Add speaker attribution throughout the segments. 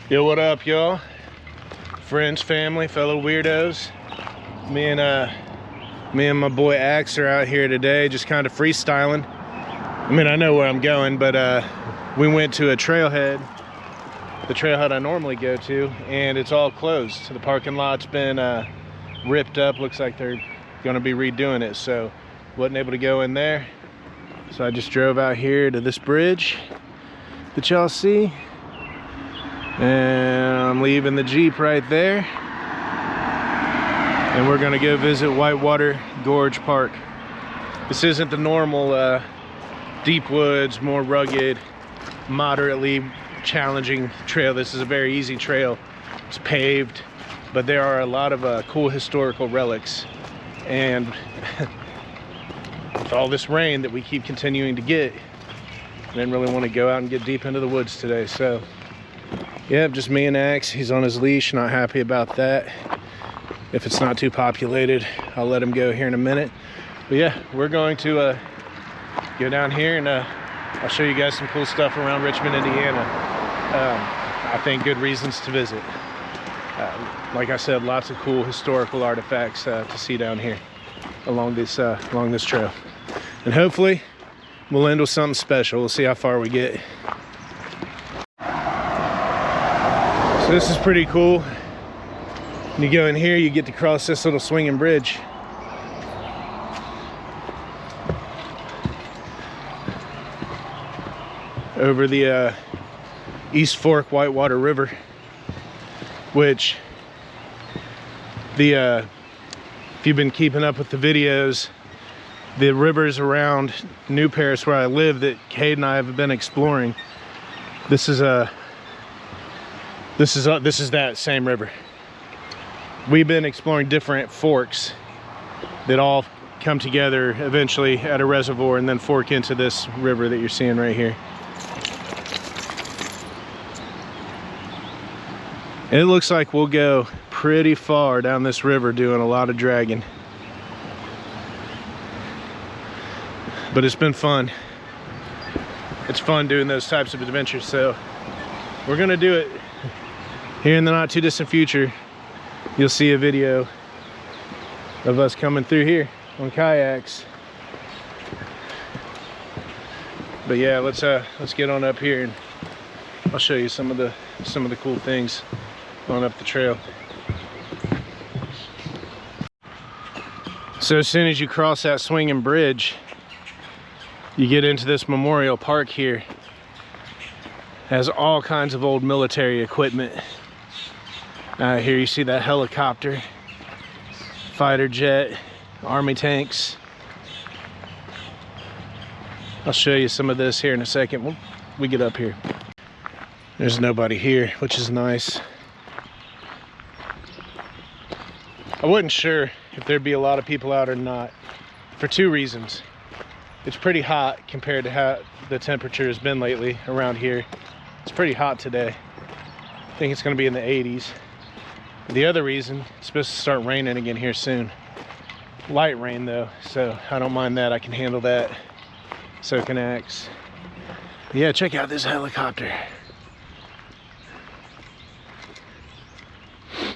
Speaker 1: Yo, what up, y'all? Friends, family, fellow weirdos. Me and my boy Axe are out here today, just kind of freestyling. I mean, I know where I'm going, but we went to a trailhead, the trailhead I normally go to, and it's all closed. The parking lot's been ripped up. Looks like they're gonna be redoing it, so wasn't able to go in there. So I just drove out here to this bridge that y'all see. And I'm leaving the Jeep right there. And we're gonna go visit Whitewater Gorge Park. This isn't the normal deep woods, more rugged, moderately challenging trail. This is a very easy trail. It's paved, but there are a lot of cool historical relics. And with all this rain that we keep continuing to get, I didn't really want to go out and get deep into the woods today, so yeah, just me and Axe. He's on his leash, not happy about that. If it's not too populated, I'll let him go here in a minute. But yeah, we're going to go down here and I'll show you guys some cool stuff around Richmond, Indiana. I think good reasons to visit. Like I said, lots of cool historical artifacts to see down here along this trail. And hopefully we'll end with something special. We'll see how far we get. So this is pretty cool. When you go in here, you get to cross this little swinging bridge. Over the East Fork Whitewater River, which if you've been keeping up with the videos, the rivers around New Paris, where I live, that Cade and I have been exploring, this is that same river. We've been exploring different forks that all come together eventually at a reservoir and then fork into this river that you're seeing right here. And it looks like we'll go pretty far down this river doing a lot of dragging. But it's been fun. It's fun doing those types of adventures, so we're gonna do it. Here in the not too distant future, you'll see a video of us coming through here on kayaks. But yeah, let's get on up here and I'll show you some of the cool things on up the trail. So as soon as you cross that swinging bridge, you get into this memorial park here. It has all kinds of old military equipment. Here you see that helicopter, fighter jet, army tanks. I'll show you some of this here in a second when we get up here. There's nobody here, which is nice. I wasn't sure if there'd be a lot of people out or not, for two reasons. It's pretty hot compared to how the temperature has been lately around here. It's pretty hot today. I think it's gonna be in the 80s. The other reason, it's supposed to start raining again here soon. Light rain though, so I don't mind that. I can handle that. So can Axe. Yeah, check out this helicopter.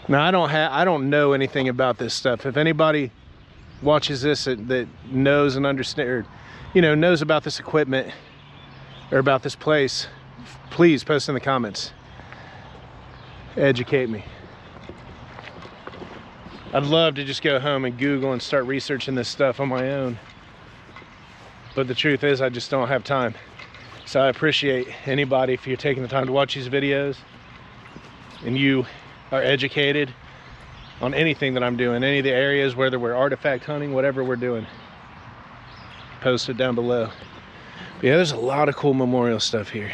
Speaker 1: Now I don't know anything about this stuff. If anybody watches this that knows and understands, or knows about this equipment or about this place, please post in the comments. Educate me. I'd love to just go home and Google and start researching this stuff on my own. But the truth is, I just don't have time. So I appreciate anybody, if you're taking the time to watch these videos and you are educated on anything that I'm doing, any of the areas, whether we're artifact hunting, whatever we're doing, post it down below. But yeah, there's a lot of cool memorial stuff here.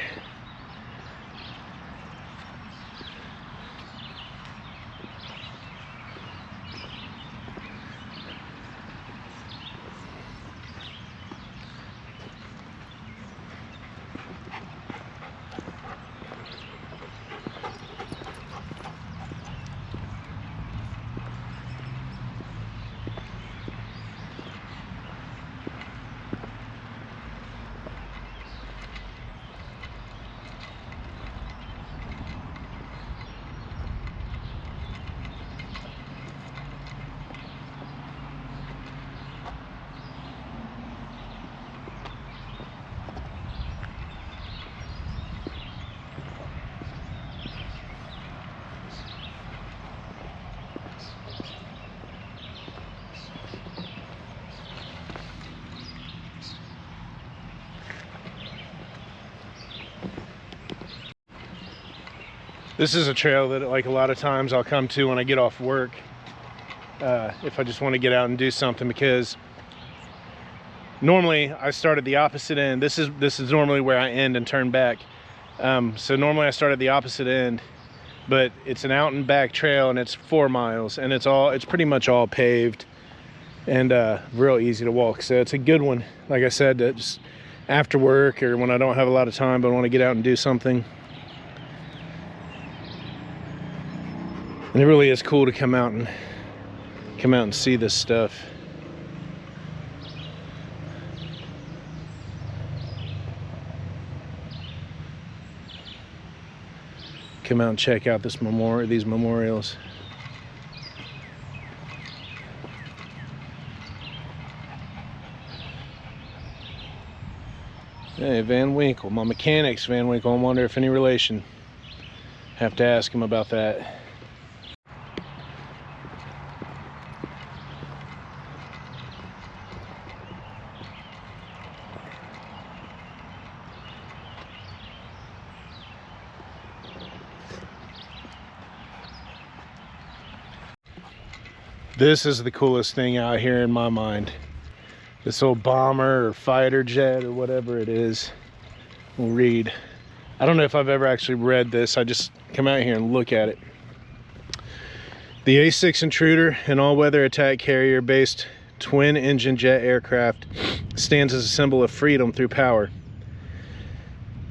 Speaker 1: This is a trail that like a lot of times I'll come to when I get off work, if I just want to get out and do something, because normally I start at the opposite end. This is normally where I end and turn back. So normally I start at the opposite end, but it's an out and back trail and it's 4 miles and it's pretty much all paved and real easy to walk. So it's a good one, like I said, just after work or when I don't have a lot of time but I want to get out and do something. And it really is cool to come out and see this stuff. Come out and check out these memorials. Hey, Van Winkle, my mechanic's Van Winkle. I wonder if any relation. Have to ask him about that. This is the coolest thing out here in my mind. This old bomber or fighter jet or whatever it is. We'll read. I don't know if I've ever actually read this. I just come out here and look at it. The A-6 Intruder, an all-weather attack carrier-based twin-engine jet aircraft, stands as a symbol of freedom through power.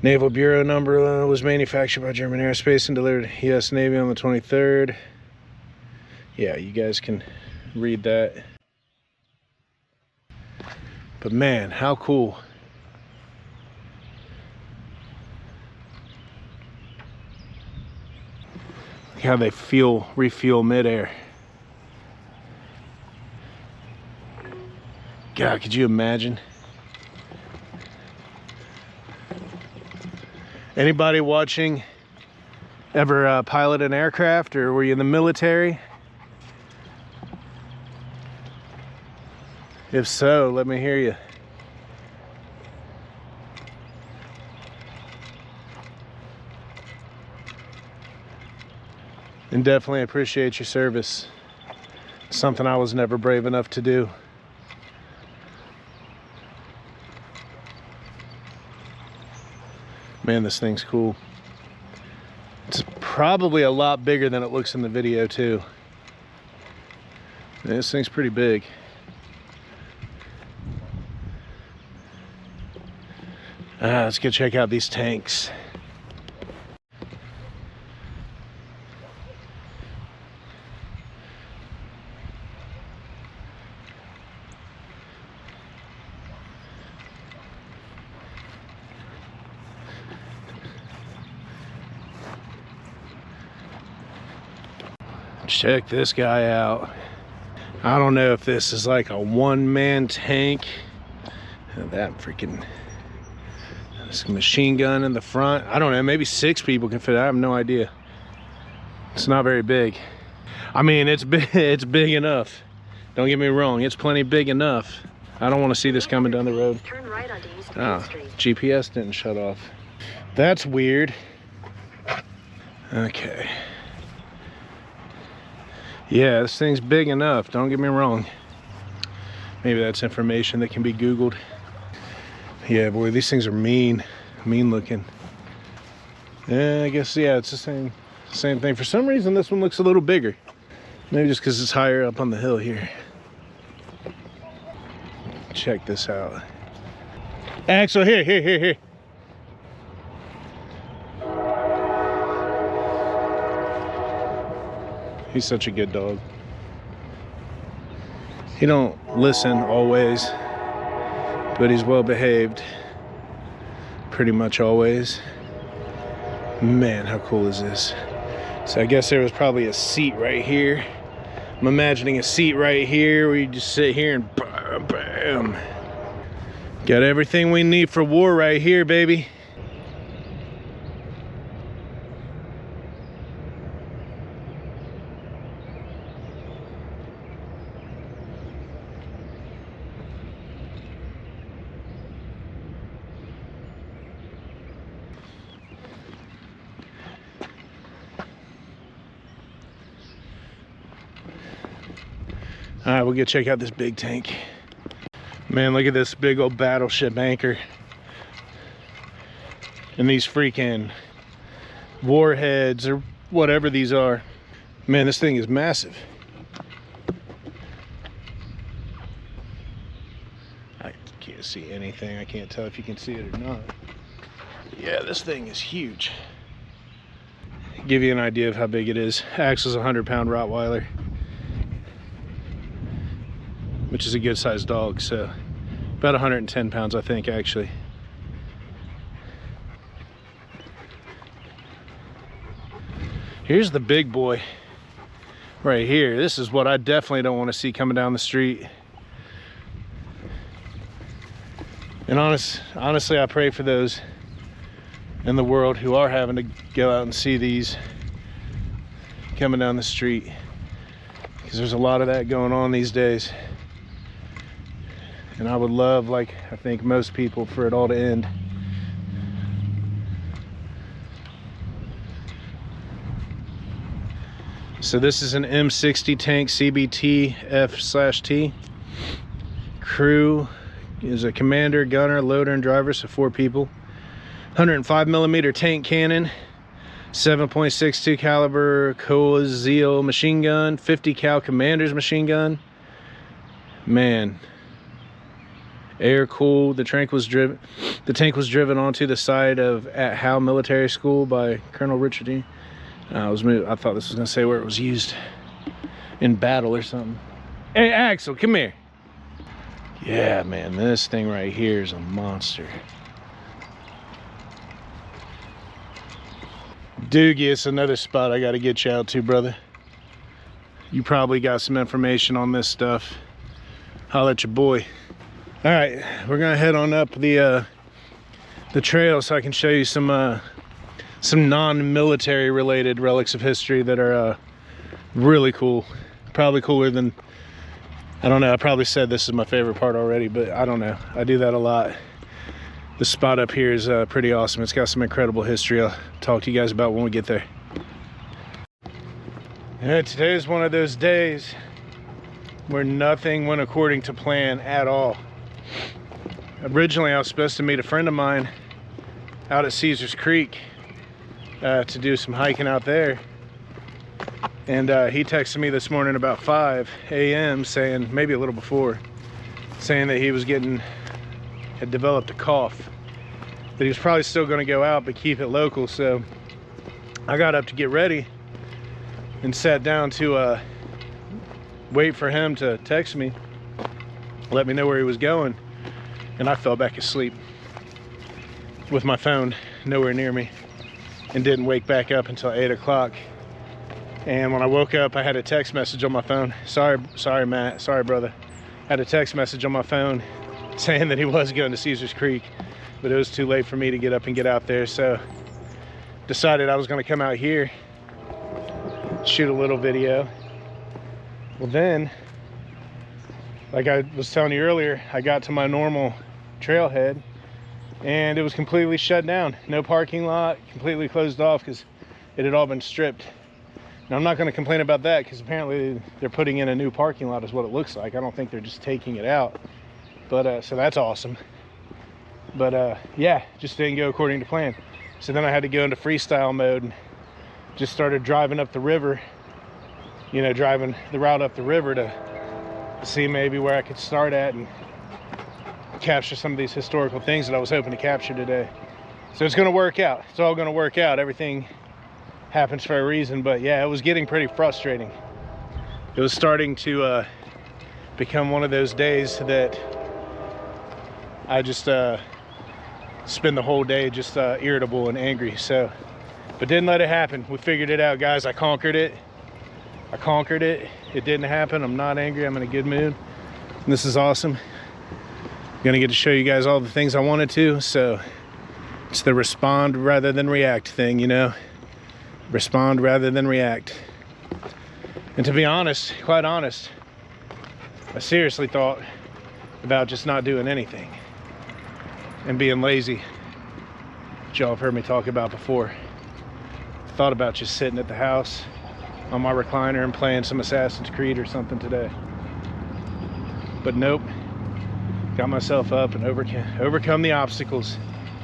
Speaker 1: Naval Bureau number was manufactured by German Aerospace and delivered to U.S. Navy on the 23rd. Yeah, you guys can read that. But man, how cool. Look how they refuel midair. God, could you imagine? Anybody watching ever pilot an aircraft, or were you in the military? If so, let me hear you. And definitely appreciate your service. Something I was never brave enough to do. Man, this thing's cool. It's probably a lot bigger than it looks in the video too. This thing's pretty big. Let's go check out these tanks. Check this guy out. I don't know if this is like a one-man tank. That freaking machine gun in the front. I don't know, maybe 6 people can fit. I have no idea. It's not very big. I mean, it's big. It's big enough. Don't get me wrong, it's plenty big enough. I don't want to see this coming down the road.
Speaker 2: Turn right onto East
Speaker 1: Ah,
Speaker 2: Street.
Speaker 1: GPS didn't shut off. That's weird. Okay. Yeah, this thing's big enough, don't get me wrong. Maybe that's information that can be Googled. Yeah, boy, these things are mean looking. Yeah, I guess, yeah, it's the same thing. For some reason, this one looks a little bigger. Maybe just because it's higher up on the hill here. Check this out. Axel, here. He's such a good dog. He don't listen always, but he's well behaved pretty much always. Man, how cool is this? So I guess there was probably a seat right here. I'm imagining a seat right here where you just sit here and bam, bam. Got everything we need for war right here, baby. All right, we'll go check out this big tank. Man, look at this big old battleship anchor. And these freaking warheads or whatever these are. Man, this thing is massive. I can't see anything. I can't tell if you can see it or not. Yeah, this thing is huge. Give you an idea of how big it is. Axel's a 100-pound Rottweiler, which is a good sized dog, so about 110 pounds, I think, actually. Here's the big boy right here. This is what I definitely don't want to see coming down the street. And honestly, I pray for those in the world who are having to go out and see these coming down the street, because there's a lot of that going on these days. And I would love, like I think most people, for it all to end. So this is an M60 tank CBT F/T. Crew is a commander, gunner, loader, and driver, so 4 people. 105mm tank cannon, 7.62 caliber Coazil machine gun, 50 cal commander's machine gun. Man, air cooled. The tank was driven onto the side of at Howe Military School by Colonel Richard. I thought this was gonna say where it was used in battle or something. Hey Axel, come here. Yeah, man, this thing right here is a monster. Doogie, it's another spot I gotta get you out to, brother. You probably got some information on this stuff. Holla at your boy. All right, we're gonna head on up the trail so I can show you some non-military related relics of history that are really cool. Probably cooler than, I don't know, I probably said this is my favorite part already, but I don't know. I do that a lot. The spot up here is pretty awesome. It's got some incredible history I'll talk to you guys about when we get there. Yeah, today is one of those days where nothing went according to plan at all. Originally, I was supposed to meet a friend of mine out at Caesars Creek to do some hiking out there. And he texted me this morning about 5 a.m. saying, maybe a little before, saying that he was had developed a cough, that he was probably still going to go out but keep it local. So I got up to get ready and sat down to wait for him to text me, let me know where he was going, and I fell back asleep with my phone nowhere near me and didn't wake back up until 8 o'clock. And when I woke up, I had a text message on my phone. Sorry Matt, sorry brother. I had a text message on my phone saying that he was going to Caesars Creek, but it was too late for me to get up and get out there. So decided I was going to come out here, shoot a little video. Well then, like I was telling you earlier, I got to my normal trailhead and it was completely shut down. No parking lot, completely closed off because it had all been stripped. Now I'm not going to complain about that because apparently they're putting in a new parking lot is what it looks like. I don't think they're just taking it out. But so that's awesome. But yeah, just didn't go according to plan. So then I had to go into freestyle mode and just started driving up the river, you know, driving the route up the river to see maybe where I could start at and capture some of these historical things that I was hoping to capture today. So it's going to work out. It's all going to work out. Everything happens for a reason. But yeah, it was getting pretty frustrating. It was starting to become one of those days that I just spend the whole day just irritable and angry. So, but didn't let it happen. We figured it out, guys. I conquered it. It didn't happen. I'm not angry. I'm in a good mood. And this is awesome. I'm gonna get to show you guys all the things I wanted to. So it's the respond rather than react thing, you know. Respond rather than react. And to be honest, quite honest, I seriously thought about just not doing anything and being lazy, which y'all have heard me talk about before. Thought about just sitting at the house on my recliner and playing some Assassin's Creed or something today. But nope, got myself up and overcome the obstacles,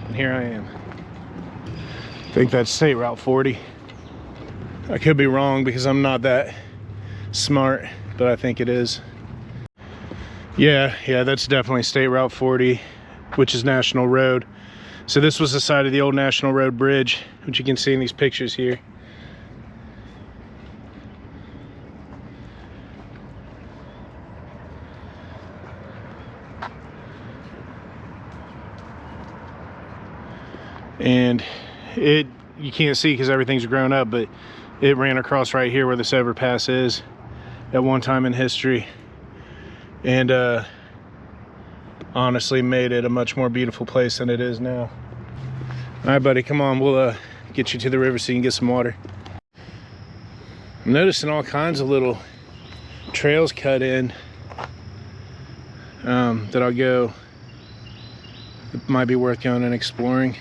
Speaker 1: and here I am. I think that's State Route 40. I could be wrong because I'm not that smart, but I think it is. Yeah, that's definitely State Route 40, which is National Road. So this was the side of the old National Road bridge, which you can see in these pictures here. And you can't see because everything's grown up, but it ran across right here where this overpass is at one time in history, and honestly made it a much more beautiful place than it is now. All right, buddy, come on, we'll get you to the river so you can get some water. I'm noticing all kinds of little trails cut in that I'll go, it might be worth going and exploring.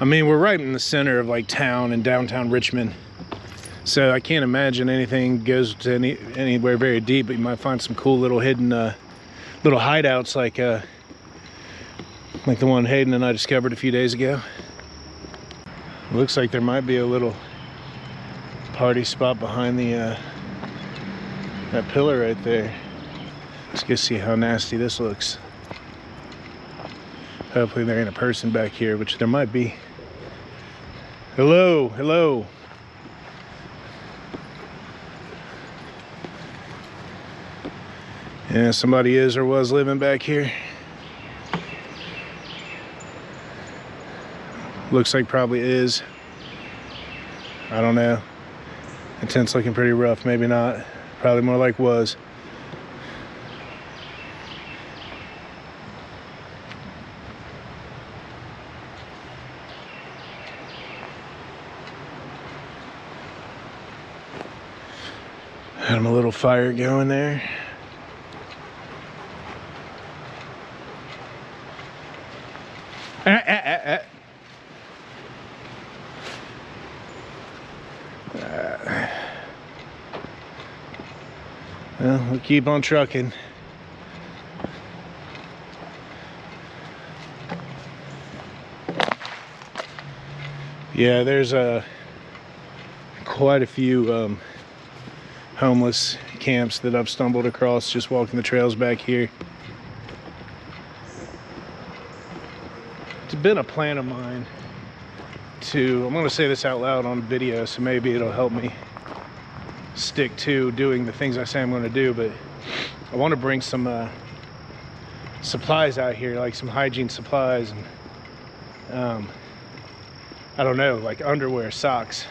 Speaker 1: I mean, we're right in the center of like town and downtown Richmond, so I can't imagine anything goes to anywhere very deep, but you might find some cool little hidden little hideouts like the one Hayden and I discovered a few days ago. It looks like there might be a little party spot behind the that pillar right there. Let's go see how nasty this looks. Hopefully there ain't a person back here, which there might be. Hello, hello. Yeah, somebody is or was living back here. Looks like probably is. I don't know. The tent's looking pretty rough, maybe not. Probably more like was. Had a little fire going there. Well, we'll keep on trucking. Yeah, there's quite a few homeless camps that I've stumbled across just walking the trails back here. It's been a plan of mine to, I'm going to say this out loud on video, so maybe it'll help me stick to doing the things I say I'm going to do, but I want to bring some supplies out here, like some hygiene supplies, and I don't know, like underwear, socks,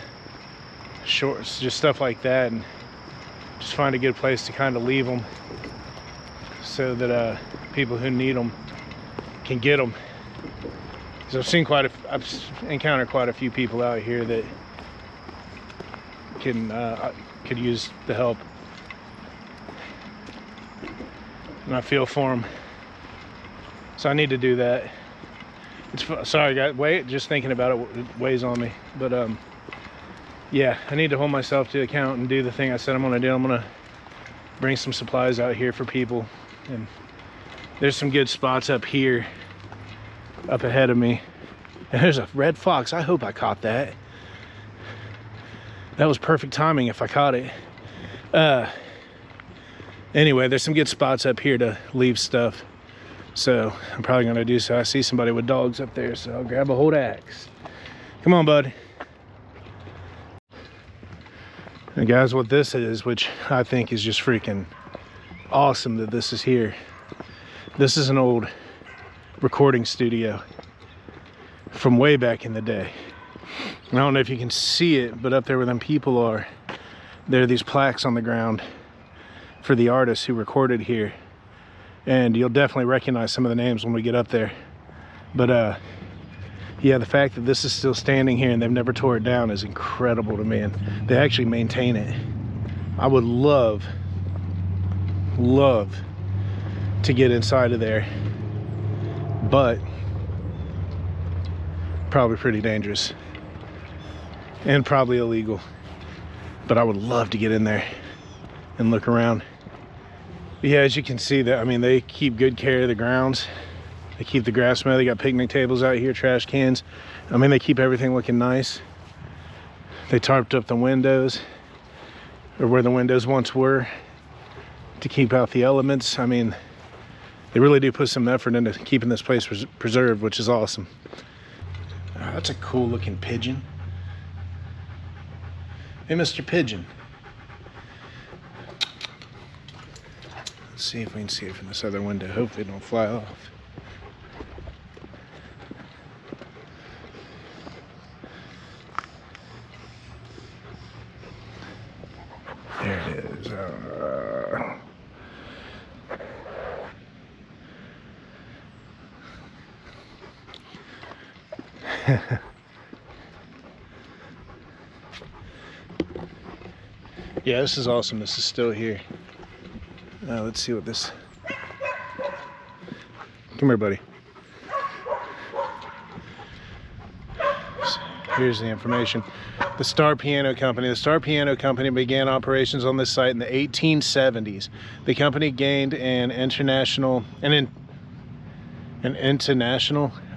Speaker 1: shorts, just stuff like that, and just find a good place to kind of leave them so that people who need them can get them. Because I've encountered quite a few people out here that could use the help, and I feel for them. So I need to do that. Sorry guys, just thinking about it weighs on me, but yeah, I need to hold myself to account and do the thing I said I'm going to do. I'm going to bring some supplies out here for people, and there's some good spots up here up ahead of me, and there's a red fox. I hope I caught that. That was perfect timing if I caught it. Anyway, there's some good spots up here to leave stuff, so I'm probably going to do so. I see somebody with dogs up there, so I'll grab a hold axe. Come on, bud. And guys, what this is, which I think is just freaking awesome that this is here. This is an old recording studio from way back in the day. I don't know if you can see it, but up there where them people are, there are these plaques on the ground for the artists who recorded here. And you'll definitely recognize some of the names when we get up there. But yeah, the fact that this is still standing here and they've never tore it down is incredible to me, and they actually maintain it. I would love to get inside of there, but probably pretty dangerous and probably illegal. But I would love to get in there and look around. Yeah, as you can see, that I mean, they keep good care of the grounds. They keep the grass mowed. They got picnic tables out here, trash cans. I mean, they keep everything looking nice. They tarped up the windows, or where the windows once were, to keep out the elements. I mean, they really do put some effort into keeping this place preserved, which is awesome. Oh, that's a cool looking pigeon. Hey, Mr. Pigeon. Let's see if we can see it from this other window. Hopefully it don't fly off. There it is. Yeah, this is awesome. This is still here. Let's see what this... Come here, buddy. Here's the information. The Starr Piano Company. The Starr Piano Company began operations on this site in the 1870s. The company gained an international, I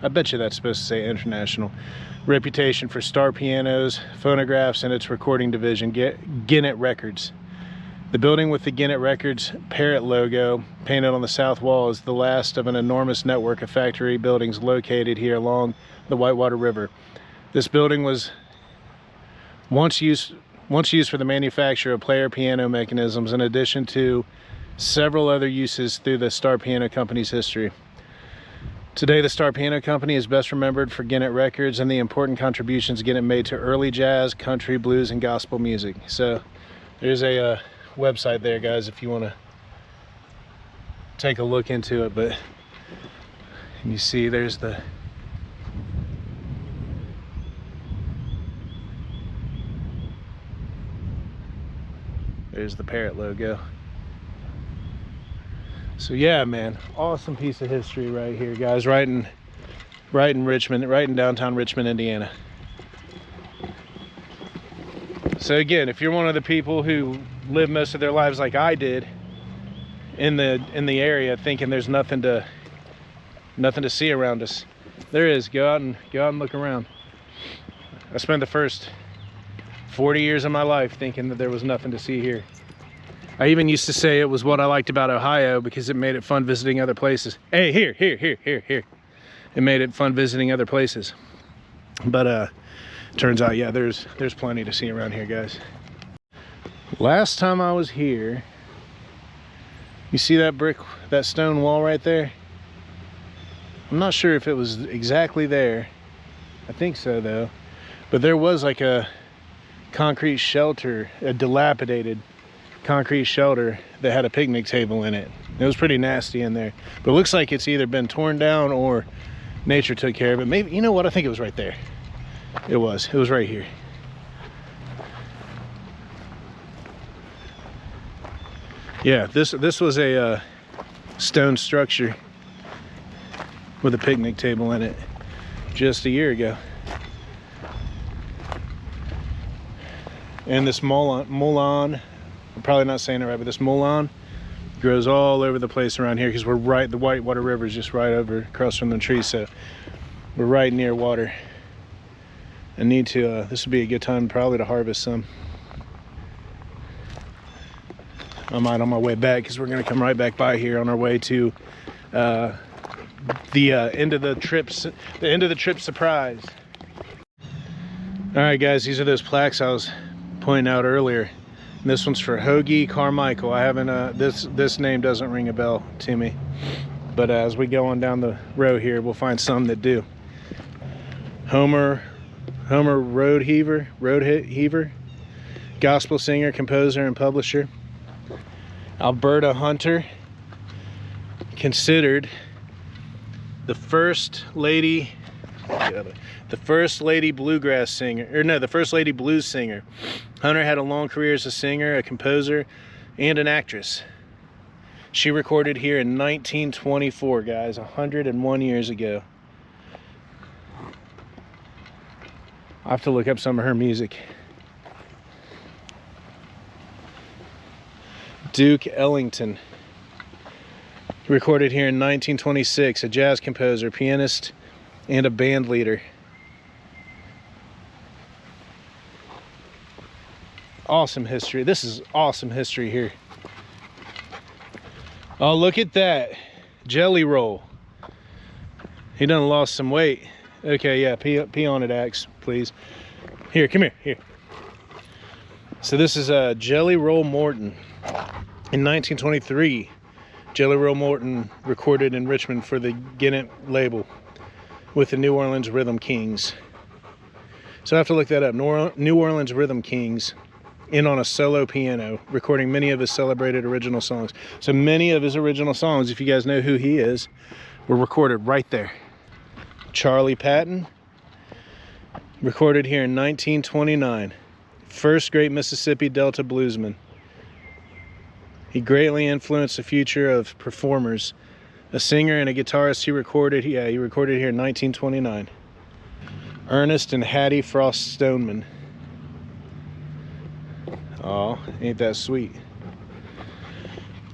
Speaker 1: bet you that's supposed to say international, reputation for Starr pianos, phonographs, and its recording division, Gennett Records. The building with the Gennett Records parrot logo painted on the south wall is the last of an enormous network of factory buildings located here along the Whitewater River. This building was once used for the manufacture of player piano mechanisms, in addition to several other uses through the Starr Piano Company's history. Today, the Starr Piano Company is best remembered for Gennett Records and the important contributions Gennett made to early jazz, country, blues, and gospel music. So there's a website there, guys, if you want to take a look into it. But you see there's the parrot logo. So yeah, man, awesome piece of history right here, guys, right in Richmond, right in downtown Richmond, Indiana. So again, if you're one of the people who live most of their lives like I did in the area, thinking there's nothing to see around us, there is. Go out and look around. I spent the first 40 years of my life thinking that there was nothing to see here. I even used to say it was what I liked about Ohio because it made it fun visiting other places. Hey, here. It made it fun visiting other places. But turns out, yeah, there's plenty to see around here, guys. Last time I was here, you see that stone wall right there? I'm not sure if it was exactly there. I think so, though. But there was like a concrete shelter, a dilapidated concrete shelter that had a picnic table in it. It was pretty nasty in there, but it looks like it's either been torn down or nature took care of it. Maybe, you know what, I think it was right there. It was right here. Yeah, this was a stone structure with a picnic table in it just a year ago. And this mullein, I'm probably not saying it right, but this mullein grows all over the place around here because the Whitewater River is just right over across from the trees, so we're right near water. I need to, this would be a good time probably to harvest some. I might on my way back because we're going to come right back by here on our way to the end of the trip surprise. All right, guys, these are those plaques I was pointing out earlier. And this one's for Hoagie Carmichael. I haven't this name doesn't ring a bell to me, but as we go on down the road here, we'll find some that do. Homer Road Heaver, gospel singer, composer, and publisher. Alberta Hunter, considered the first lady bluegrass singer, or no, the first lady blues singer. Hunter had a long career as a singer, a composer, and an actress. She recorded here in 1924, guys, 101 years ago. I'll have to look up some of her music. Duke Ellington. Recorded here in 1926, a jazz composer, pianist, and a band leader. Awesome history. This is awesome history here. Oh, look at that. Jelly roll. He done lost some weight. Okay, yeah, pee on it, Axe, please. Here, come here, here. So this is a Jelly Roll Morton. In 1923, Jelly Roll Morton recorded in Richmond for the Gennett label with the New Orleans Rhythm Kings. So I have to look that up. New Orleans Rhythm Kings, in on a solo piano, recording many of his celebrated original songs. So many of his original songs, if you guys know who he is, were recorded right there. Charlie Patton, recorded here in 1929. First great Mississippi Delta bluesman. He greatly influenced the future of performers. A singer and a guitarist, he recorded here in 1929. Ernest and Hattie Frost Stoneman. Oh, ain't that sweet.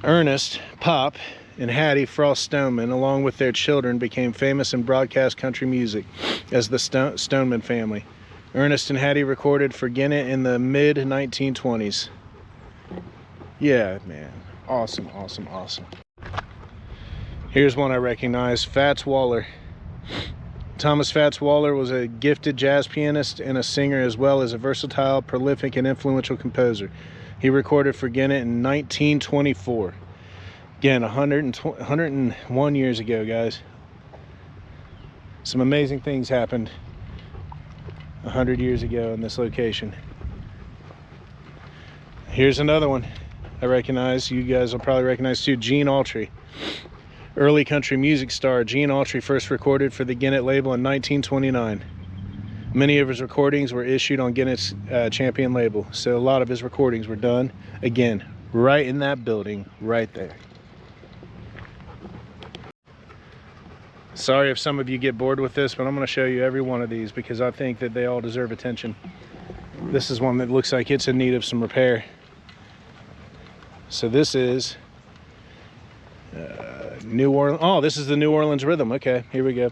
Speaker 1: Ernest, Pop, and Hattie Frost Stoneman, along with their children, became famous in broadcast country music as the Stoneman family. Ernest and Hattie recorded for Gennett in the mid-1920s. Yeah, man. Awesome, awesome, awesome. Here's one I recognize. Fats Waller. Thomas Fats Waller was a gifted jazz pianist and a singer, as well as a versatile, prolific, and influential composer. He recorded for Gennett in 1924. Again, 101 years ago, guys. Some amazing things happened 100 years ago in this location. Here's another one I recognize. You guys will probably recognize too. Gene Autry. Early country music star Gene Autry first recorded for the Gennett label in 1929. Many of his recordings were issued on Gennett's Champion label, so a lot of his recordings were done, again, right in that building, right there. Sorry if some of you get bored with this, but I'm going to show you every one of these because I think that they all deserve attention. This is one that looks like it's in need of some repair. So this is New Orleans. Oh, this is the New Orleans Rhythm. Okay, here we go.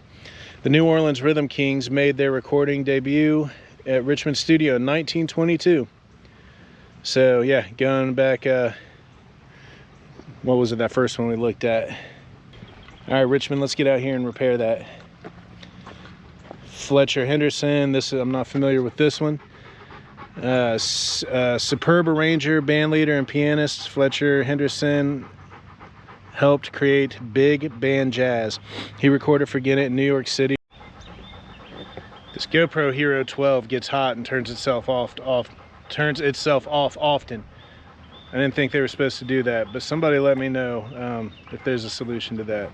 Speaker 1: The New Orleans Rhythm Kings made their recording debut at Richmond Studio in 1922. So yeah, going back, what was it, that first one we looked at? All right, Richmond, let's get out here and repair that. Fletcher Henderson, I'm not familiar with this one. Superb arranger, band leader, and pianist, Fletcher Henderson helped create big band jazz. He recorded for Gennett in New York City. This GoPro Hero 12 gets hot and turns itself off often. I didn't think they were supposed to do that, but somebody let me know if there's a solution to that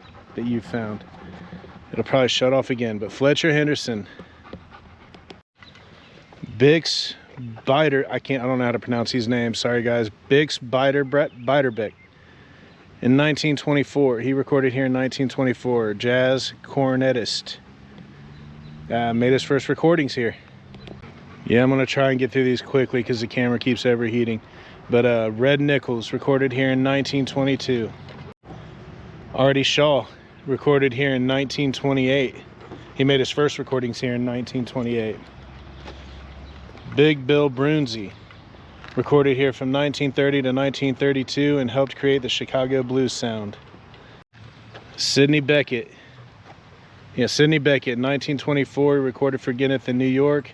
Speaker 1: you've found. It'll probably shut off again. But Fletcher Henderson, Bix Biter, I don't know how to pronounce his name, sorry guys. Bix Beiderbecke. In 1924, he recorded here in 1924, jazz cornetist. Made his first recordings here. Yeah, I'm gonna try and get through these quickly because the camera keeps overheating. But Red Nichols recorded here in 1922. Artie Shaw recorded here in 1928. He made his first recordings here in 1928. Big Bill Brunzi recorded here from 1930 to 1932 and helped create the Chicago blues sound. Sidney Beckett. Yeah, Sidney Beckett, 1924, recorded for Gennett in New York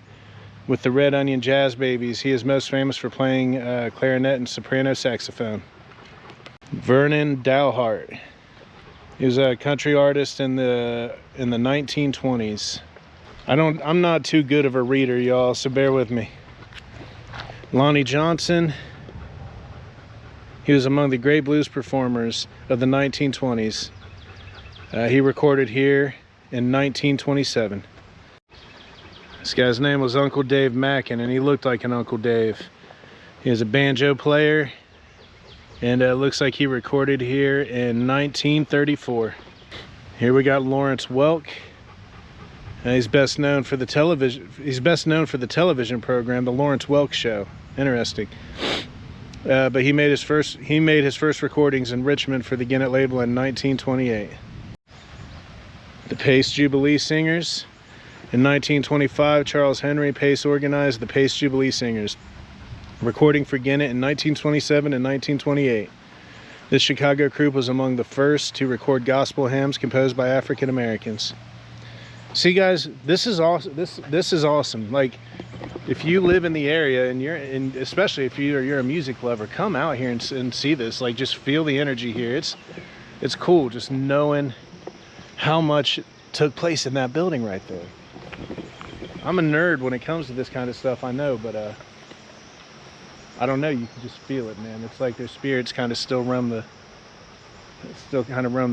Speaker 1: with the Red Onion Jazz Babies. He is most famous for playing clarinet and soprano saxophone. Vernon Dalhart. He was a country artist in the 1920s. I'm not too good of a reader, y'all, so bear with me. Lonnie Johnson. He was among the great blues performers of the 1920s. He recorded here in 1927. This guy's name was Uncle Dave Mackin, and he looked like an Uncle Dave. He was a banjo player, and it looks like he recorded here in 1934. Here we got Lawrence Welk. He's best known for the television. He's best known for the television program, The Lawrence Welk Show. Interesting. But he made his first recordings in Richmond for the Gennett label in 1928. The Pace Jubilee Singers. In 1925, Charles Henry Pace organized the Pace Jubilee Singers, recording for Gennett in 1927 and 1928. This Chicago group was among the first to record gospel hymns composed by African Americans. See, guys, this is awesome. This is awesome. Like, if you live in the area and especially if you're a music lover, come out here and see this. Like, just feel the energy here. It's cool just knowing how much took place in that building right there. I'm a nerd when it comes to this kind of stuff, I know, but I don't know, you can just feel it, man. It's like their spirits kind of still roam the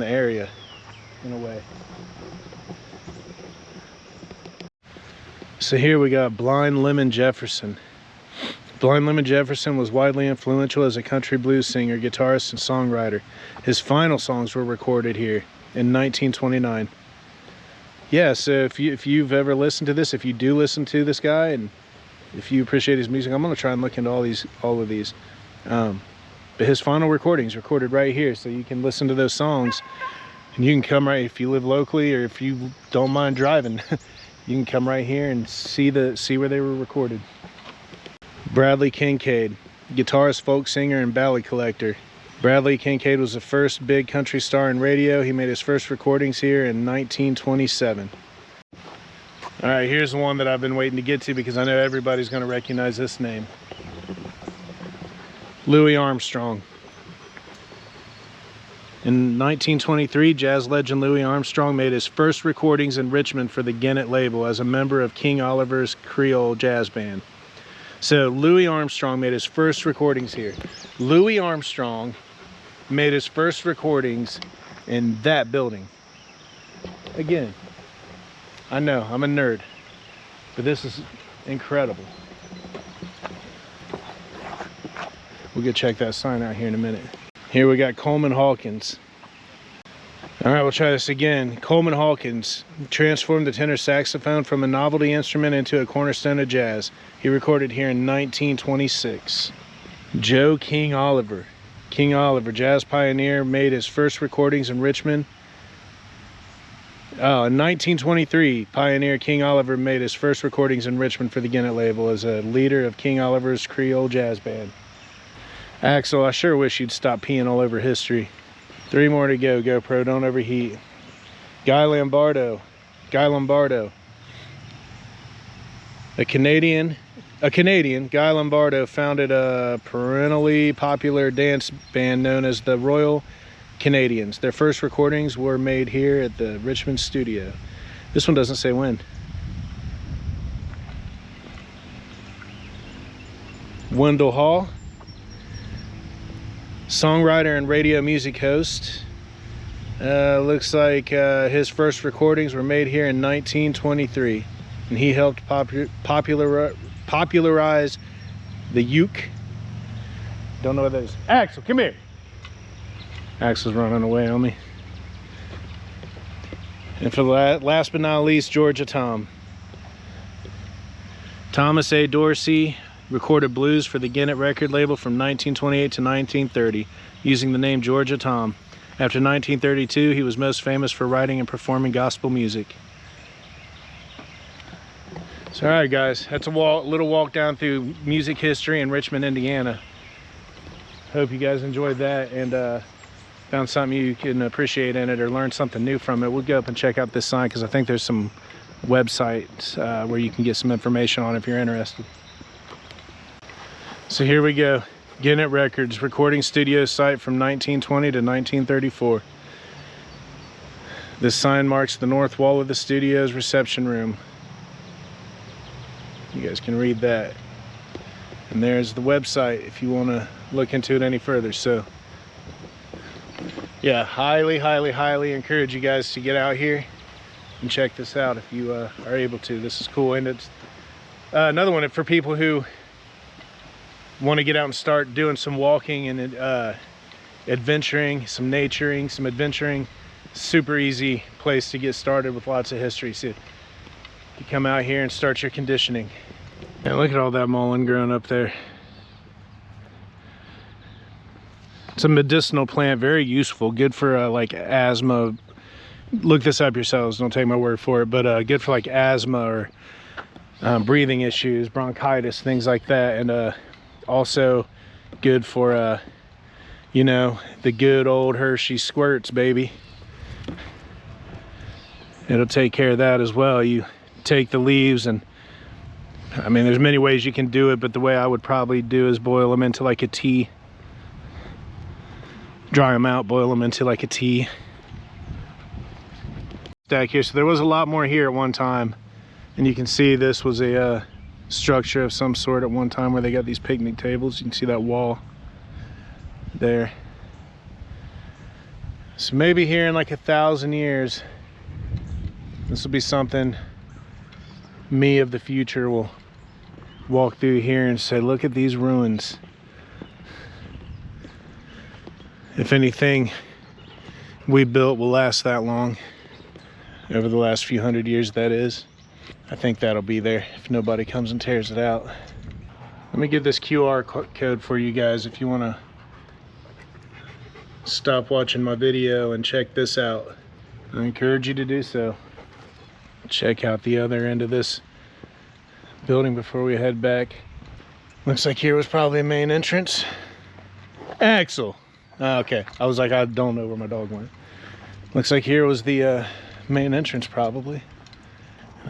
Speaker 1: area in a way. So here we got Blind Lemon Jefferson. Blind Lemon Jefferson was widely influential as a country blues singer, guitarist, and songwriter. His final songs were recorded here in 1929. Yeah, so if you've ever listened to this, if you do listen to this guy, and if you appreciate his music, I'm gonna try and look into all of these. But his final recordings recorded right here, so you can listen to those songs, and you can come right, if you live locally or if you don't mind driving, you can come right here and see where they were recorded. Bradley Kincaid, guitarist, folk singer, and ballad collector. Bradley Kincaid was the first big country star in radio. He made his first recordings here in 1927. All right, here's the one that I've been waiting to get to because I know everybody's going to recognize this name. Louis Armstrong. In 1923, jazz legend Louis Armstrong made his first recordings in Richmond for the Gennett label as a member of King Oliver's Creole Jazz Band. So Louis Armstrong made his first recordings here. Louis Armstrong made his first recordings in that building. Again, I know, I'm a nerd, but this is incredible. We'll go check that sign out here in a minute. Here we got Coleman Hawkins. All right, we'll try this again. Coleman Hawkins transformed the tenor saxophone from a novelty instrument into a cornerstone of jazz. He recorded here in 1926. Joe King Oliver. King Oliver, jazz pioneer, made his first recordings in Richmond. In 1923, pioneer King Oliver made his first recordings in Richmond for the Gennett label as a leader of King Oliver's Creole Jazz Band. Axel, I sure wish you'd stop peeing all over history. 3 more to go, GoPro, don't overheat. Guy Lombardo. A Canadian, Guy Lombardo founded a perennially popular dance band known as the Royal Canadians. Their first recordings were made here at the Richmond studio. This one doesn't say when. Wendell Hall, songwriter and radio music host. Looks like his first recordings were made here in 1923, and he helped popularize the uke. Don't know what that is. Axel, come here. Axel's running away on me. And for last but not least, Georgia Tom. Thomas A. Dorsey recorded blues for the Gennett record label from 1928 to 1930 using the name Georgia Tom. After 1932, he was most famous for writing and performing gospel music. So, all right, guys, that's a little walk down through music history in Richmond, Indiana. Hope you guys enjoyed that and found something you can appreciate in it or learn something new from it. We'll go up and check out this sign because I think there's some websites where you can get some information on if you're interested. So here we go. Gennett Records, recording studio site from 1920 to 1934. This sign marks the north wall of the studio's reception room. You guys can read that. And there's the website if you want to look into it any further. So yeah, highly encourage you guys to get out here and check this out if you are able to. This is cool, and it's another one for people who want to get out and start doing some walking and adventuring, some naturing, some adventuring. Super easy place to get started with lots of history. So you come out here and start your conditioning. And look at all that mullein growing up there. It's a medicinal plant, very useful, good for like asthma. Look this up yourselves, don't take my word for it, but good for like asthma or breathing issues, bronchitis, things like that. And also good for you know, the good old Hershey squirts, baby. It'll take care of that as well. You take the leaves, and I mean, there's many ways you can do it, but the way I would probably do is boil them into like a tea. Dry them out, boil them into like a tea. Stack here. So there was a lot more here at one time, and you can see this was a structure of some sort at one time where they got these picnic tables. You can see that wall there. So maybe here in like 1,000 years, this will be something me of the future will walk through here and say, look at these ruins. If anything we built will last that long, over the last few hundred years that is, I think that'll be there if nobody comes and tears it out. Let me give this QR code for you guys if you want to stop watching my video and check this out. I encourage you to do so. Check out the other end of this building before we head back. Looks like here was probably a main entrance. Axel. Okay, I was like, I don't know where my dog went. Looks like here was the main entrance probably.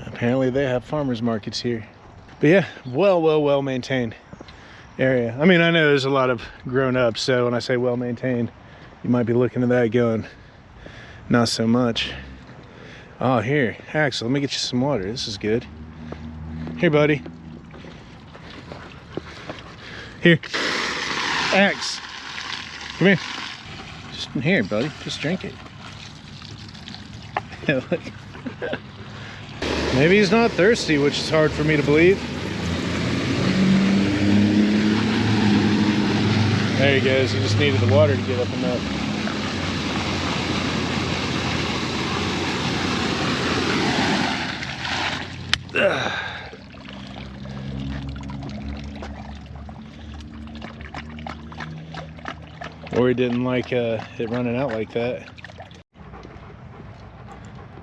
Speaker 1: Apparently they have farmers markets here. But yeah, well maintained area. I mean, I know there's a lot of grown up, so when I say well maintained, you might be looking at that going, not so much. Oh, here, Axel, let me get you some water. This is good. Here, buddy. Here. Axe. Come here. Just here, buddy. Just drink it. Maybe he's not thirsty, which is hard for me to believe. There he goes. He just needed the water to get up enough. Or he didn't like it running out like that.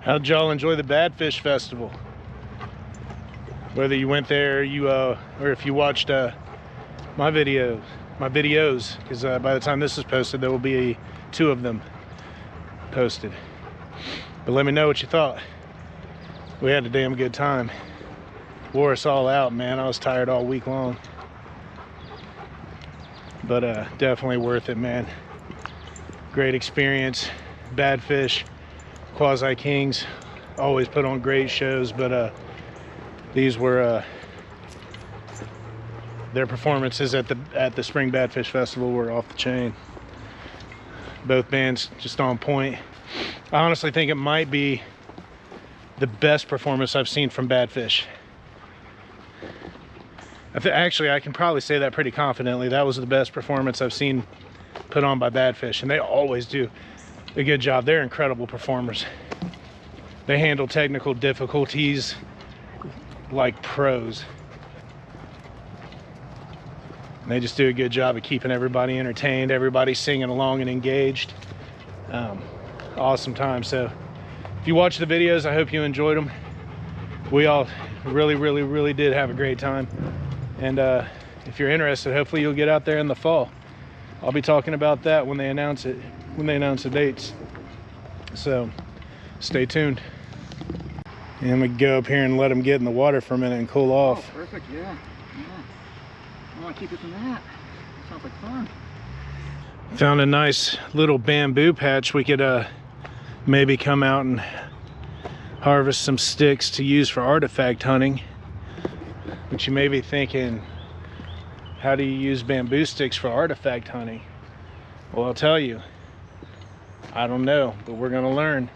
Speaker 1: How'd y'all enjoy the Badfish Festival? Whether you went there, or if you watched my videos, because by the time this is posted, there will be 2 of them posted. But let me know what you thought. We had a damn good time. Wore us all out, man. I was tired all week long. But definitely worth it, man. Great experience. Badfish, Quasi Kings, always put on great shows, but these were their performances at the Spring Badfish Festival were off the chain. Both bands just on point. I honestly think it might be the best performance I've seen from Badfish. Actually, I can probably say that pretty confidently. That was the best performance I've seen put on by Badfish, and they always do a good job. They're incredible performers. They handle technical difficulties like pros. And they just do a good job of keeping everybody entertained, everybody singing along and engaged. Awesome time. So if you watch the videos, I hope you enjoyed them. We all really did have a great time. And if you're interested, hopefully you'll get out there in the fall. I'll be talking about that when they announce it, when they announce the dates. So stay tuned. And I'm gonna go up here and let them get in the water for a minute and cool off.
Speaker 2: Oh, perfect, yeah. I want to keep it from that. Sounds like fun.
Speaker 1: Found a nice little bamboo patch. We could maybe come out and harvest some sticks to use for artifact hunting. But you may be thinking, how do you use bamboo sticks for artifact hunting? Well, I'll tell you. I don't know, but we're gonna learn.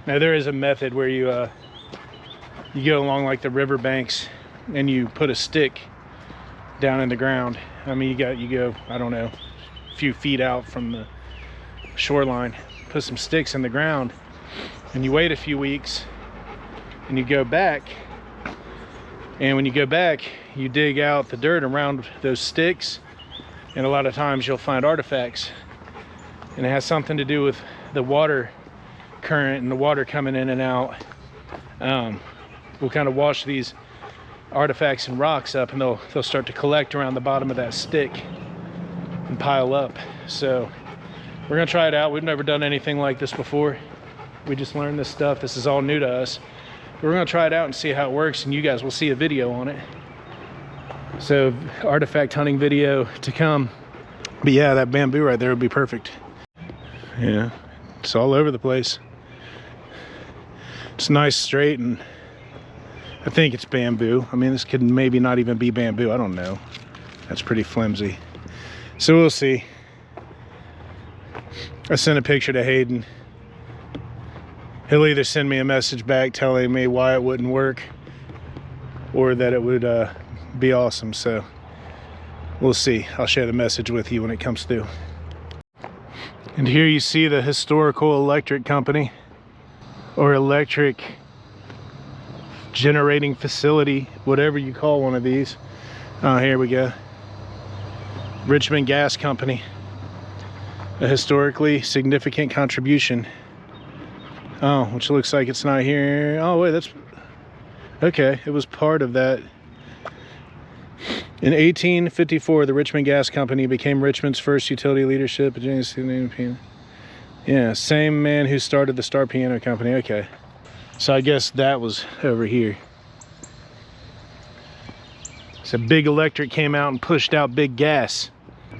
Speaker 1: Now there is a method where you go along like the riverbanks and you put a stick down in the ground. I mean, you go, I don't know, a few feet out from the shoreline, put some sticks in the ground, and you wait a few weeks and you go back. And when you go back, you dig out the dirt around those sticks And a lot of times you'll find artifacts, and it has something to do with the water current and the water coming in and out. We'll kind of wash these artifacts and rocks up, and they'll start to collect around the bottom of that stick and pile up. So we're gonna try it out. We've never done anything like this before. We just learned this stuff. This is all new to us. We're gonna try it out and see how it works, and you guys will see a video on it. So artifact hunting video to come. But yeah, that bamboo right there would be perfect. Yeah, it's all over the place. It's nice, straight, and I think it's bamboo. I mean, this could maybe not even be bamboo. I don't know. That's pretty flimsy. So we'll see. I sent a picture to Hayden. He'll either send me a message back telling me why it wouldn't work, or that it would be awesome. So we'll see. I'll share the message with you when it comes through. And here you see the historical electric company, or electric generating facility, whatever you call one of these. Oh, here we go. Richmond Gas Company. A historically significant contribution. Oh, which looks like it's not here. Oh wait, that's okay. It was part of that. In 1854, the Richmond Gas Company became Richmond's first utility leadership. Yeah, same man who started the Starr Piano Company. Okay, so I guess that was over here. So big electric came out and pushed out big gas.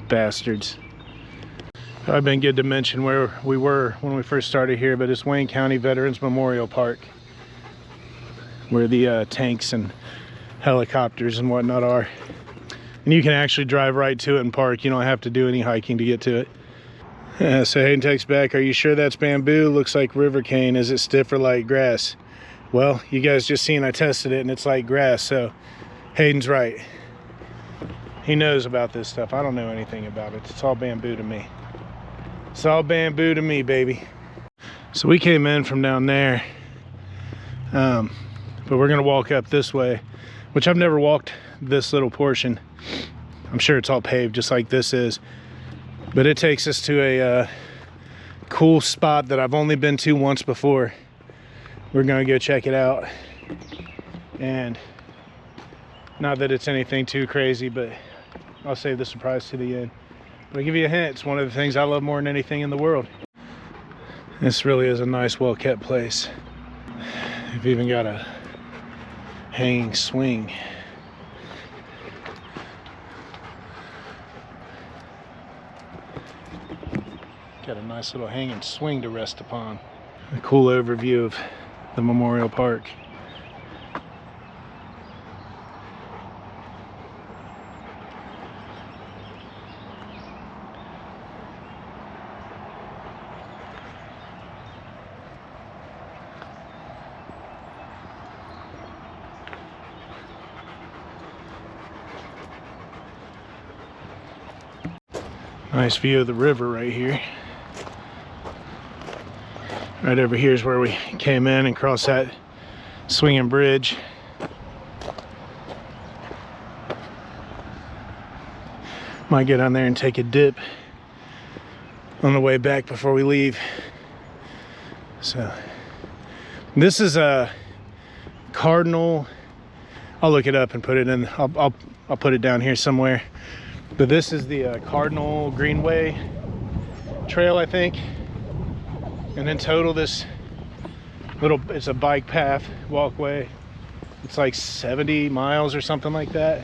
Speaker 1: Bastards. I've been good to mention where we were when we first started here, but it's Wayne County Veterans Memorial Park, where the tanks and helicopters and whatnot are. And you can actually drive right to it and park. You don't have to do any hiking to get to it. So Hayden texts back, "Are you sure that's bamboo? Looks like river cane. Is it stiff or like grass?" Well, you guys just seen I tested it and it's like grass, so Hayden's right. He knows about this stuff. I don't know anything about it. It's all bamboo to me. It's all bamboo to me, baby. So we came in from down there, but we're gonna walk up this way, which I've never walked this little portion. I'm sure it's all paved just like this is, but it takes us to a cool spot that I've only been to once before. We're gonna go check it out, and not that it's anything too crazy, but I'll save the surprise to the end. But I'll give you a hint, it's one of the things I love more than anything in the world. This really is a nice, well-kept place. We've even got a hanging swing. Got a nice little hanging swing to rest upon. A cool overview of the memorial park. Nice view of the river right here. Right over here is where we came in and crossed that swinging bridge. Might get on there and take a dip on the way back before we leave. So this is a Cardinal. I'll look it up and put it in. I'll put it down here somewhere. But this is the Cardinal Greenway Trail, I think. And in total, this it's a bike path, walkway. It's like 70 miles or something like that.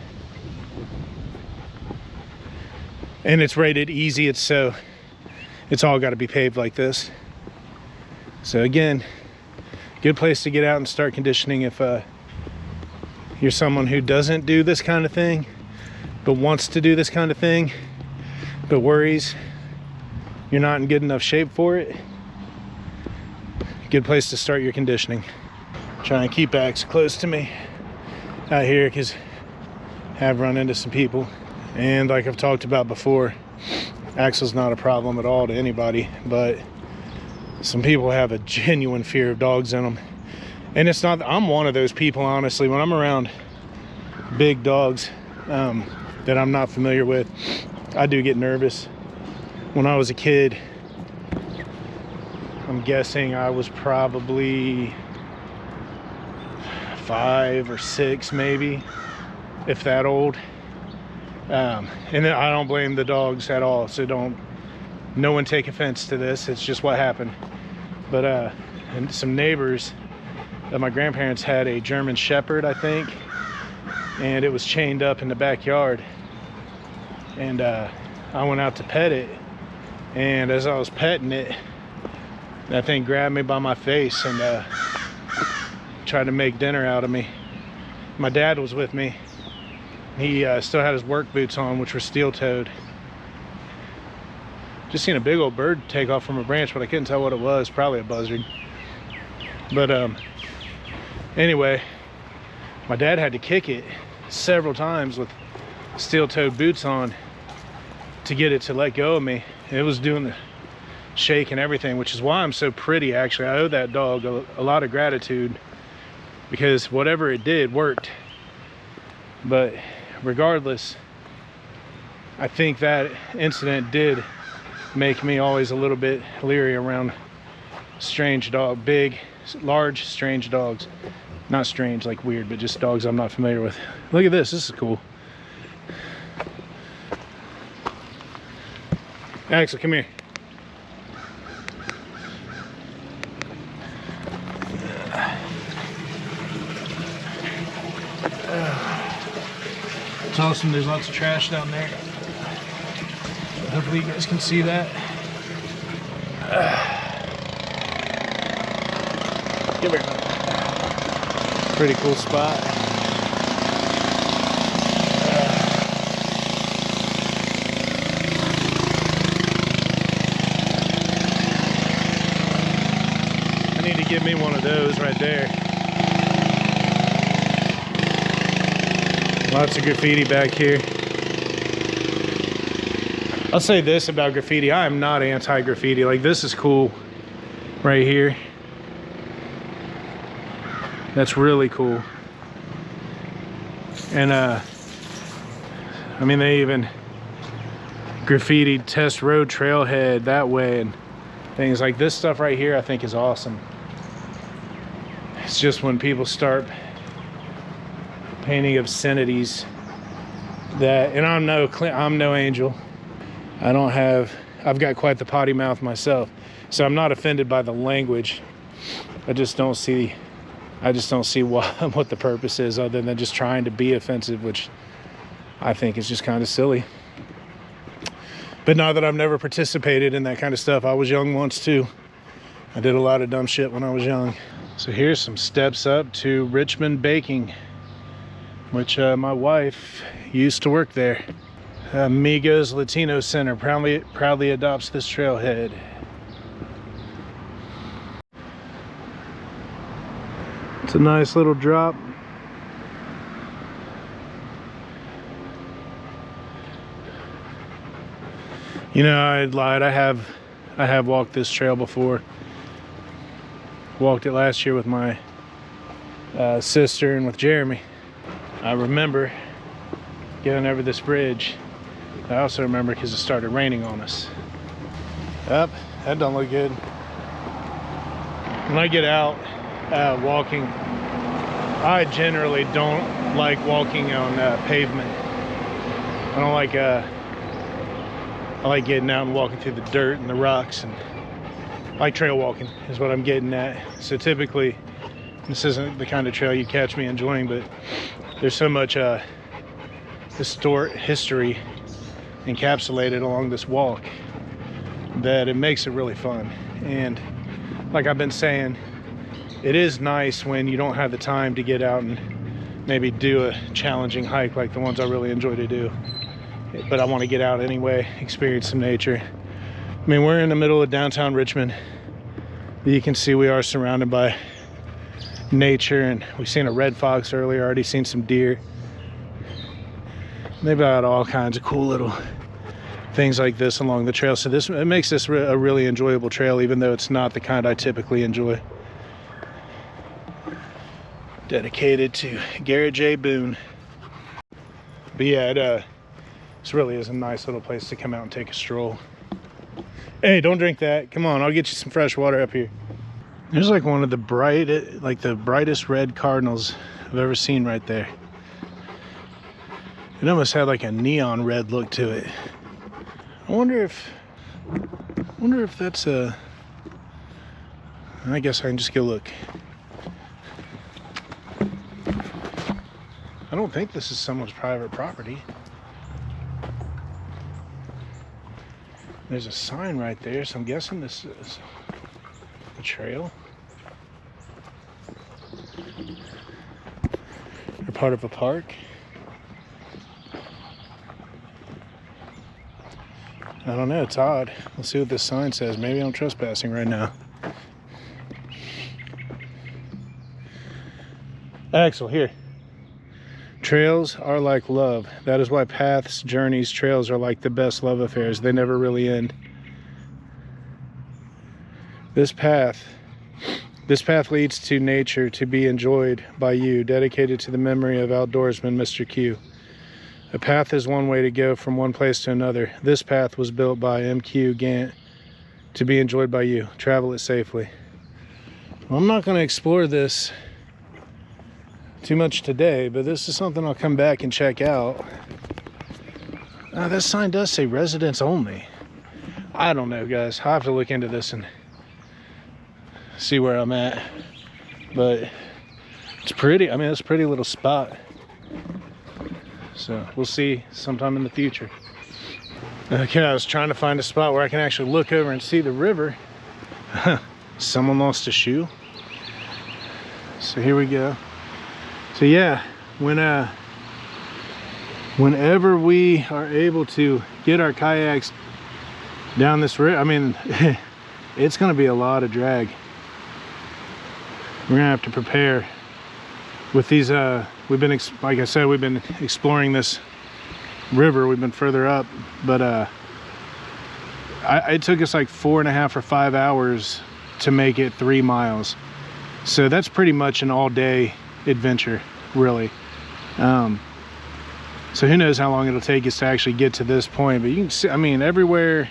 Speaker 1: And it's rated easy. It's all got to be paved like this. So again, good place to get out and start conditioning if you're someone who doesn't do this kind of thing, but wants to do this kind of thing, but worries you're not in good enough shape for it. Good place to start your conditioning. Try and keep Axe close to me out here because I have run into some people. And like I've talked about before, Axel's not a problem at all to anybody, but some people have a genuine fear of dogs in them. And it's not, I'm one of those people, honestly. When I'm around big dogs that I'm not familiar with, I do get nervous. When I was a kid, I'm guessing I was probably 5 or 6 maybe, if that old. And then I don't blame the dogs at all, so no one take offense to this. It's just what happened. But and some neighbors, my grandparents had a German Shepherd, I think, and it was chained up in the backyard. And I went out to pet it, and as I was petting it, that thing grabbed me by my face and tried to make dinner out of me. My dad was with me. He still had his work boots on, which were steel-toed. Just seen a big old bird take off from a branch, but I couldn't tell what it was. Probably a buzzard. But anyway, my dad had to kick it several times with steel-toed boots on to get it to let go of me. It was doing the shake and everything, which is why I'm so pretty. Actually, I owe that dog a lot of gratitude, because whatever it did worked. But regardless, I think that incident did make me always a little bit leery around strange dog, big, large, strange dogs. Not strange like weird, but just dogs I'm not familiar with. Look at this. This is cool. Axel, come here. It's awesome. There's lots of trash down there. Hopefully you guys can see that. Give here. Pretty cool spot. I need to get me one of those right there. Lots of graffiti back here. I'll say this about graffiti. I am not anti-graffiti. Like, this is cool right here. That's really cool. And I mean, they even graffitied Test Road Trailhead that way, and things like this stuff right here I think is awesome. It's just when people start painting obscenities that, and I'm no angel. I've got quite the potty mouth myself, so I'm not offended by the language. I just don't see what the purpose is, other than just trying to be offensive, which I think is just kind of silly. But now that I've never participated in that kind of stuff, I was young once too. I did a lot of dumb shit when I was young. So here's some steps up to Richmond Baking, which my wife used to work there. Amigos Latino Center proudly adopts this trailhead. It's a nice little drop. You know, I lied. I have walked this trail before. Walked it last year with my sister and with Jeremy. I remember getting over this bridge. I also remember because it started raining on us. Yep, that don't look good. When I get out walking, I generally don't like walking on pavement. I don't like I like getting out and walking through the dirt and the rocks, and I like trail walking is what I'm getting at. So typically this isn't the kind of trail you catch me enjoying, but there's so much history encapsulated along this walk that it makes it really fun. And like I've been saying, it is nice when you don't have the time to get out and maybe do a challenging hike like the ones I really enjoy to do, but I want to get out anyway, experience some nature. I mean, we're in the middle of downtown Richmond. You can see we are surrounded by nature, and we've seen a red fox earlier, already seen some deer. They've got all kinds of cool little things like this along the trail, so it makes this a really enjoyable trail, even though it's not the kind I typically enjoy. Dedicated to Garrett J. Boone. But yeah, This really is a nice little place to come out and take a stroll. Hey, don't drink that. Come on, I'll get you some fresh water up here. There's like one of the brightest red cardinals I've ever seen right there. It almost had like a neon red look to it. I wonder if that's a... I guess I can just go look. I don't think this is someone's private property. There's a sign right there, so I'm guessing this is a trail. Or part of a park. I don't know, it's odd. Let's see what this sign says. Maybe I'm trespassing right now. Axel, here. Trails are like love. That is why paths, journeys, trails are like the best love affairs. They never really end. This path leads to nature to be enjoyed by you, dedicated to the memory of outdoorsman Mr. Q. A path is one way to go from one place to another. This path was built by MQ Gennett to be enjoyed by you. Travel it safely. Well, I'm not going to explore this too much today, but this is something I'll come back and check out. This sign does say residents only. I don't know, guys. I'll have to look into this and see where I'm at. But it's pretty. I mean, it's a pretty little spot. So we'll see sometime in the future. Okay, I was trying to find a spot where I can actually look over and see the river. Someone lost a shoe. So here we go. So yeah, whenever we are able to get our kayaks down this river, I mean, it's going to be a lot of drag. We're going to have to prepare with these. We've been, like I said, we've been exploring this river. We've been further up, but it took us like 4.5 or 5 hours to make it 3 miles. So that's pretty much an all-day adventure, really. So who knows how long it'll take us to actually get to this point, but you can see, I mean, everywhere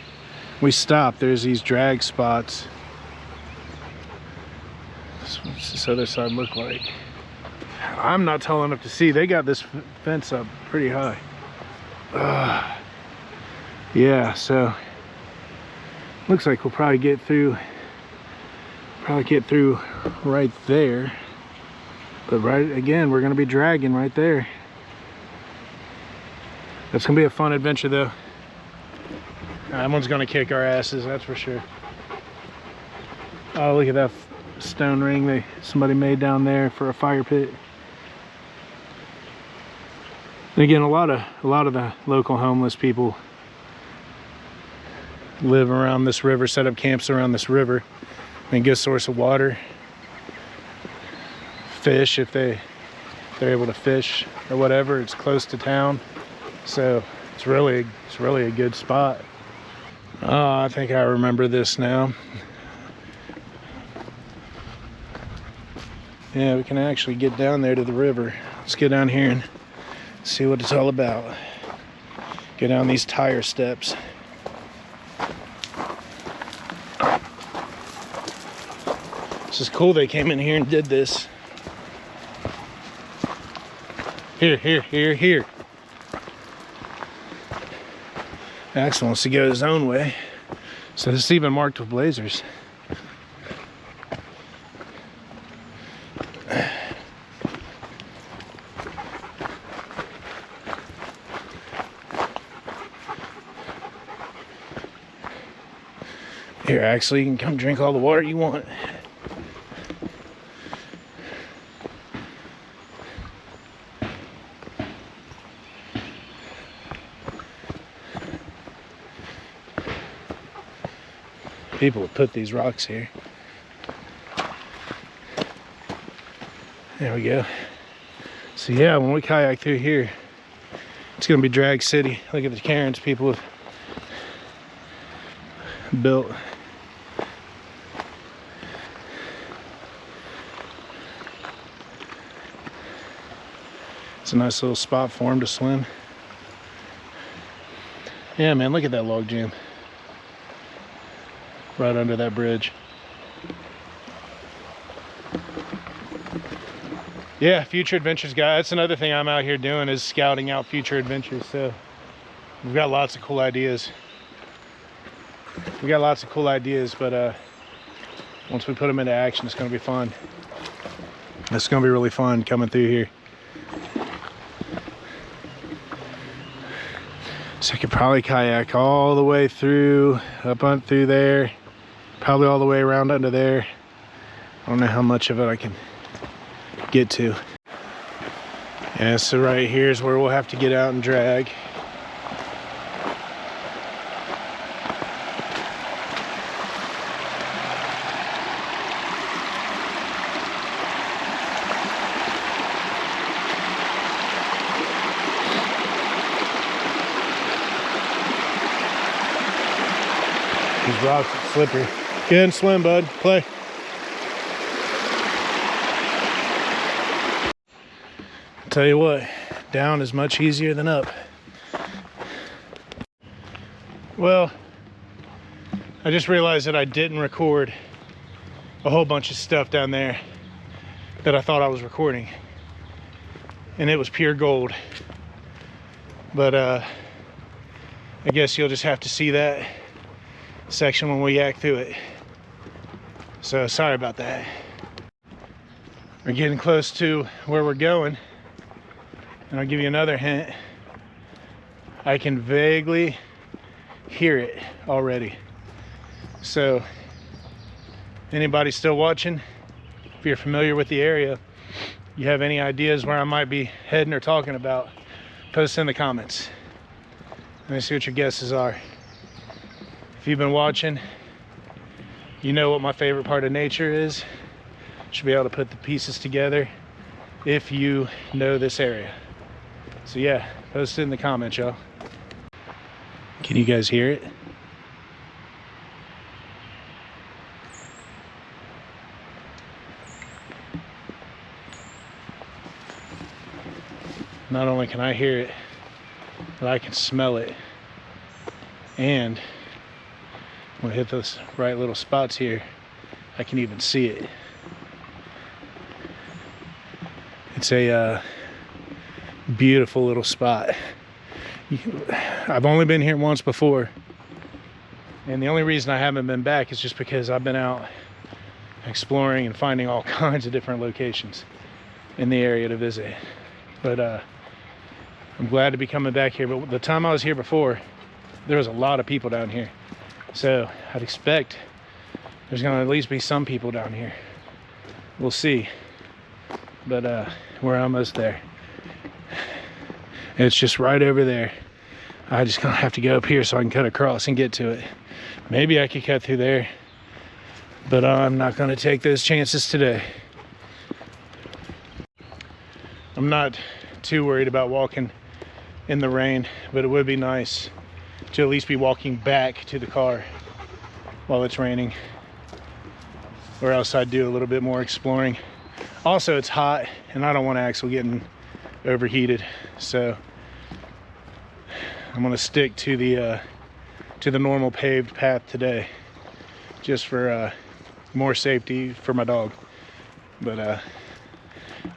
Speaker 1: we stop there's these drag spots. So what's this other side look like? I'm not tall enough to see. They got this fence up pretty high. Yeah, so looks like we'll probably get through right there. But right again, we're gonna be dragging right there. That's gonna be a fun adventure though. That one's gonna kick our asses, that's for sure. Oh, look at that stone ring somebody made down there for a fire pit. And again, a lot of the local homeless people live around this river, set up camps around this river, and get a source of water. Fish if they're able to fish or whatever. It's close to town, so it's really a good spot. Oh, I think I remember this now. Yeah, we can actually get down there to the river. Let's get down here and see what it's all about. Go down these tire steps. This is cool they came in here and did this. Here. Axel wants to go his own way. So this is even marked with blazers. Here, Axel, you can come drink all the water you want. People have put these rocks here. There we go. So yeah, when we kayak through here, it's gonna be drag city. Look at the cairns people have built. It's a nice little spot for them to swim. Yeah, man, look at that log jam. Right under that bridge. Yeah, future adventures, guys. That's another thing I'm out here doing, is scouting out future adventures. So we've got lots of cool ideas. But once we put them into action, it's going to be fun. It's going to be really fun coming through here. So I could probably kayak all the way through, up on through there, probably all the way around under there. I don't know how much of it I can get to. Yeah, so right here is where we'll have to get out and drag. These rocks are slippery. Go ahead and swim, bud. Play. Tell you what, down is much easier than up. Well, I just realized that I didn't record a whole bunch of stuff down there that I thought I was recording, and it was pure gold. But I guess you'll just have to see that section when we yak through it. So sorry about that. We're getting close to where we're going, and I'll give you another hint. I can vaguely hear it already. So anybody still watching, if you're familiar with the area, you have any ideas where I might be heading or talking about, post in the comments. Let me see what your guesses are. If you've been watching, you know what my favorite part of nature is. Should be able to put the pieces together if you know this area. So yeah, post it in the comments, y'all. Can you guys hear it? Not only can I hear it, but I can smell it. And when I hit those right little spots here, I can even see it. It's a beautiful little spot. I've only been here once before, and the only reason I haven't been back is just because I've been out exploring and finding all kinds of different locations in the area to visit. But I'm glad to be coming back here. But the time I was here before, there was a lot of people down here, so I'd expect there's gonna at least be some people down here. We'll see. But we're almost there. It's just right over there. I just gonna have to go up here so I can cut across and get to it. Maybe I could cut through there, but I'm not gonna take those chances today. I'm not too worried about walking in the rain, but it would be nice to at least be walking back to the car while it's raining, or else I'd do a little bit more exploring. Also, it's hot and I don't want Axel getting overheated, so I'm gonna stick to the normal paved path today, just for more safety for my dog. But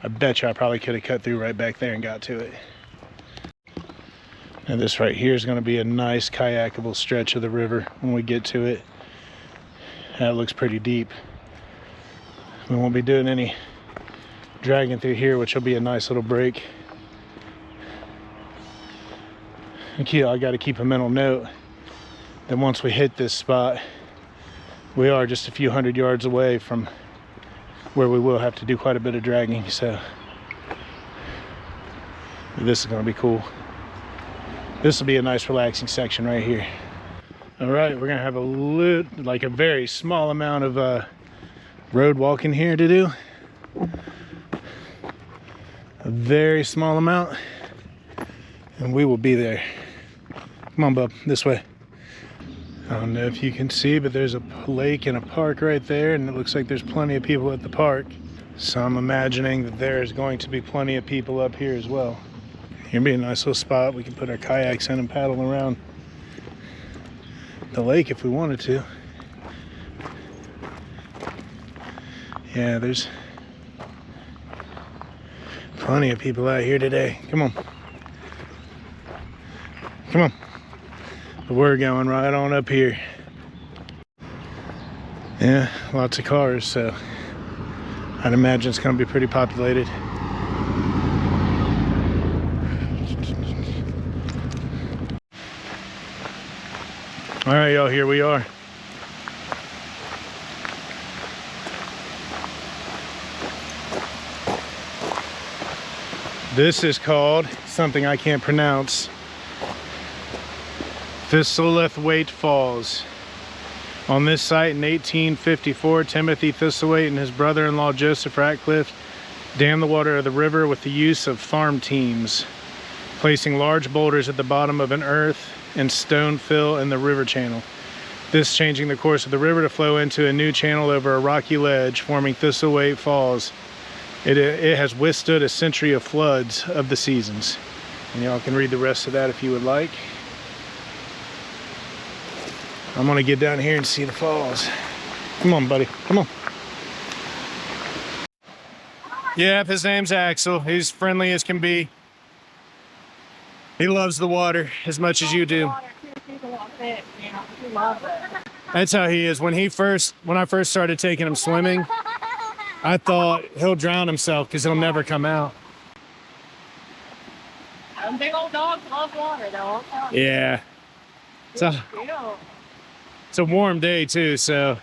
Speaker 1: I bet you I probably could have cut through right back there and got to it. And this right here is going to be a nice kayakable stretch of the river when we get to it. That looks pretty deep. We won't be doing any dragging through here, which will be a nice little break. Okay, I got to keep a mental note that once we hit this spot, we are just a few hundred yards away from where we will have to do quite a bit of dragging. So this is going to be cool. This will be a nice relaxing section right here. All right, we're gonna have a very small amount of road walking here to do. A very small amount, and we will be there. Come on, bub, this way. I don't know if you can see, but there's a lake and a park right there, and it looks like there's plenty of people at the park. So I'm imagining that there is going to be plenty of people up here as well. Here'll be a nice little spot we can put our kayaks in and paddle around the lake if we wanted to. Yeah, there's plenty of people out here today. Come on. Come on. But we're going right on up here. Yeah, lots of cars, so I'd imagine it's going to be pretty populated. All right, y'all, here we are. This is called something I can't pronounce. Thistlethwaite Falls. On this site in 1854, Timothy Thistlethwaite and his brother-in-law Joseph Ratcliffe dammed the water of the river with the use of farm teams, placing large boulders at the bottom of an earth and stone fill in the river channel. This changing the course of the river to flow into a new channel over a rocky ledge, forming Thistlethwaite Falls. It has withstood a century of floods of the seasons. And y'all can read the rest of that if you would like. I'm gonna get down here and see the falls. Come on, buddy, come on. Yeah, his name's Axel. He's friendly as can be. He loves the water as much as you do. That's how he is. When I first started taking him swimming, I thought he'll drown himself because he'll never come out.
Speaker 3: Big old dogs love water, though.
Speaker 1: Yeah. It's a warm day too, so.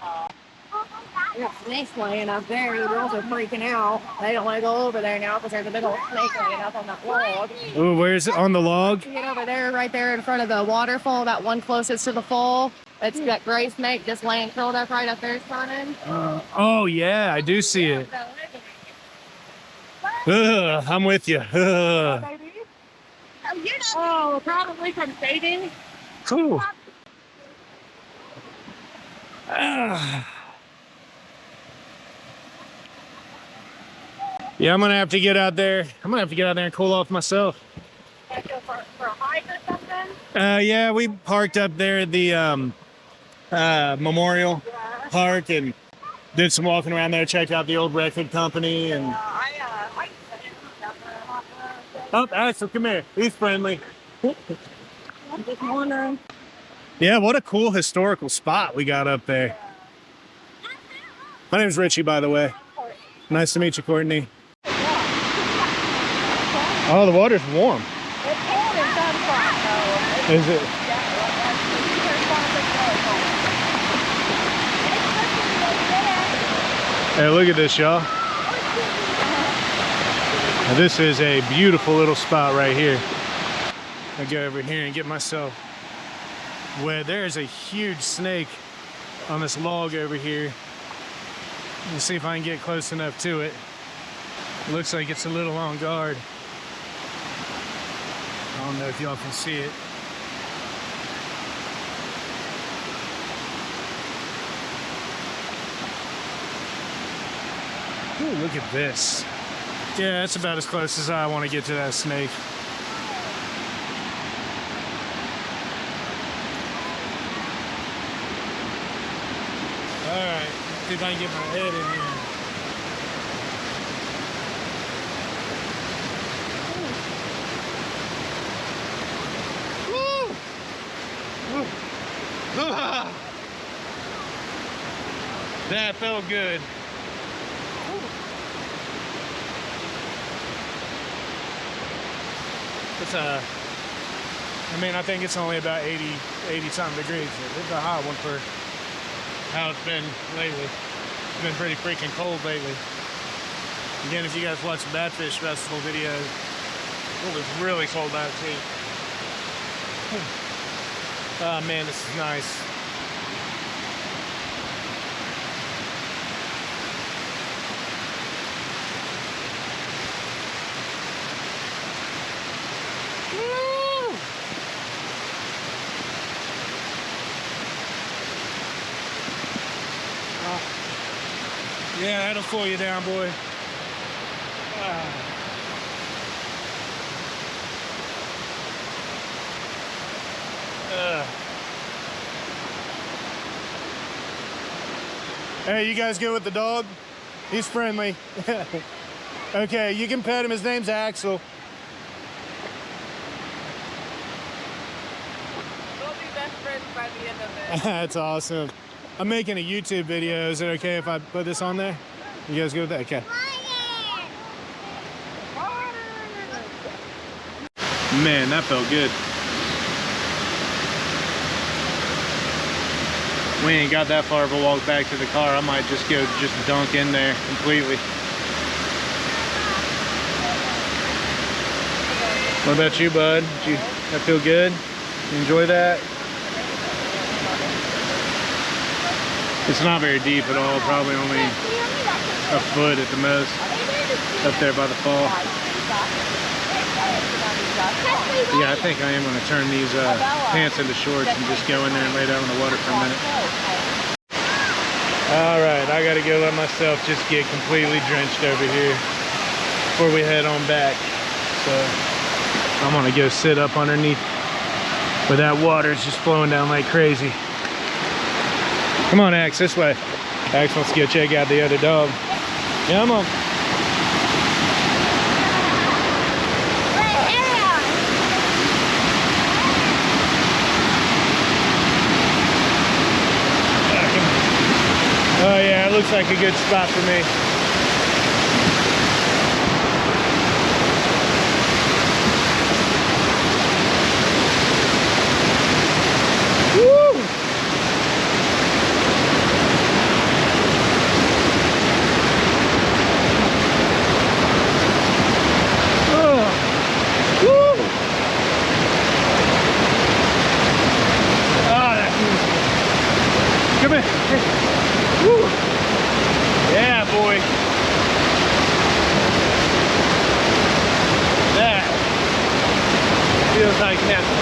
Speaker 3: There's snakes laying up there. The girls are freaking out. They don't want to go over there now because there's a big old snake laying up on that log.
Speaker 1: Ooh, where's it on the log?
Speaker 3: Get over there, right there in front of the waterfall, that one closest to the fall. It's that gray snake just laying curled up right up there, turning.
Speaker 1: Oh yeah, I do see it. I'm with you.
Speaker 3: Oh, probably from fading.
Speaker 1: Cool. Yeah, I'm gonna have to get out there. I'm gonna have to get out there and cool off myself.
Speaker 3: For a hike or something?
Speaker 1: Yeah, we parked up there at the Memorial Park and did some walking around there. Checked out the old record company and. Oh, Axel, come here. He's friendly.
Speaker 3: I'm just wondering.
Speaker 1: Yeah, what a cool historical spot we got up there. My name's Richie, by the way. Nice to meet you, Courtney. Oh, the water's warm.
Speaker 3: It's cold in some spots, though.
Speaker 1: Is it? Hey, look at this, y'all. This is a beautiful little spot right here. I go over here and get myself wet. There is a huge snake on this log over here. Let's see if I can get close enough to it. Looks like it's a little on guard. I don't know if y'all can see it. Ooh, look at this. Yeah, that's about as close as I want to get to that snake. All right, see if I can get my head in here. That felt good. It's I mean, I think it's only about 80 something degrees. It's a hot one for how it's been lately. It's been pretty freaking cold lately. Again, if you guys watch the Badfish Festival video, it was really cold out too. Oh man, this is nice. Yeah, that'll cool you down, boy. Hey, you guys good with the dog? He's friendly. Okay, you can pet him. His name's Axel.
Speaker 3: We'll be best friends by the end of it.
Speaker 1: That's awesome. I'm making a YouTube video. Is it okay if I put this on there? You guys good with that? Okay. Man, that felt good. We ain't got that far of a walk back to the car. I might just go dunk in there completely. What about you, bud? Did that feel good? You enjoy that? It's not very deep at all, probably only a foot at the most up there by the fall. Yeah, I think I am going to turn these pants into shorts and just go in there and lay down in the water for a minute. All right, I got to go let myself just get completely drenched over here before we head on back. So I'm going to go sit up underneath where that water is just flowing down like crazy. Come on, Axe, this way. Axe wants to go check out the other dog. Come on. Oh yeah, it looks like a good spot for me. Woo! Oh. Woo! Oh, that feels good. Come here. Woo. Yeah, boy. That feels like heaven.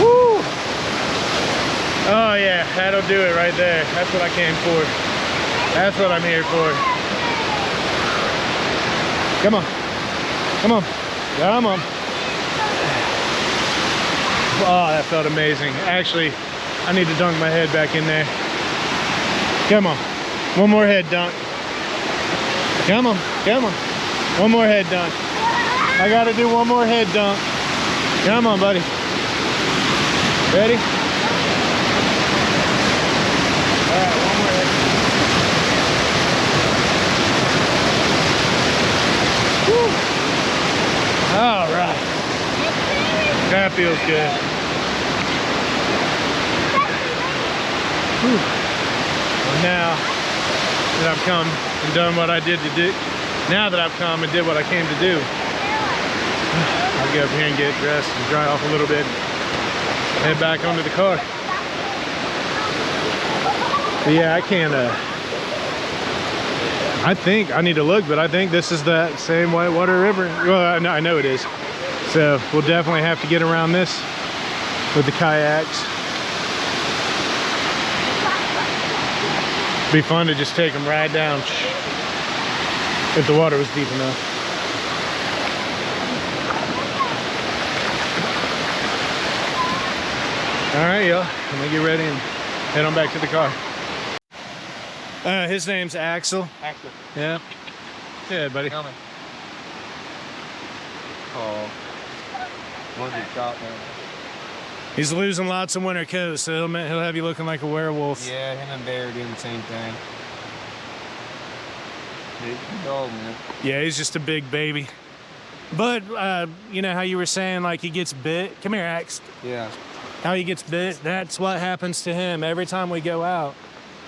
Speaker 1: Woo. Oh yeah, that'll do it right there. That's what I came for. That's what I'm here for. Come on. Come on. Come on. Oh, that felt amazing. Actually, I need to dunk my head back in there. Come on. One more head dunk. Come on. Come on. One more head dunk. I got to do one more head dunk. Come on, buddy. Ready? All right, one more head. Woo. All right. That feels good. Whew. Well, now that I've come and done what I did to do, now that I've come and did what I came to do, I'll go up here and get dressed and dry off a little bit and head back onto the car. But yeah, I can't, I think, I need to look, but I think this is that same Whitewater River. Well, I know it is. So we'll definitely have to get around this with the kayaks. Be fun to just take them right down if the water was deep enough. All right, y'all, I'm gonna get ready and head on back to the car. His name's Axel.
Speaker 2: Axel.
Speaker 1: Yeah. Yeah, buddy.
Speaker 2: Tell me. Oh. One's a shot, man.
Speaker 1: He's losing lots of winter coats, so he'll have you looking like a werewolf.
Speaker 2: Yeah, him and Bear are doing the same thing. Big dog, man.
Speaker 1: Yeah, he's just a big baby. But, you know how you were saying, like, he gets bit? Come here, Axe.
Speaker 2: Yeah.
Speaker 1: How he gets bit, that's what happens to him every time we go out.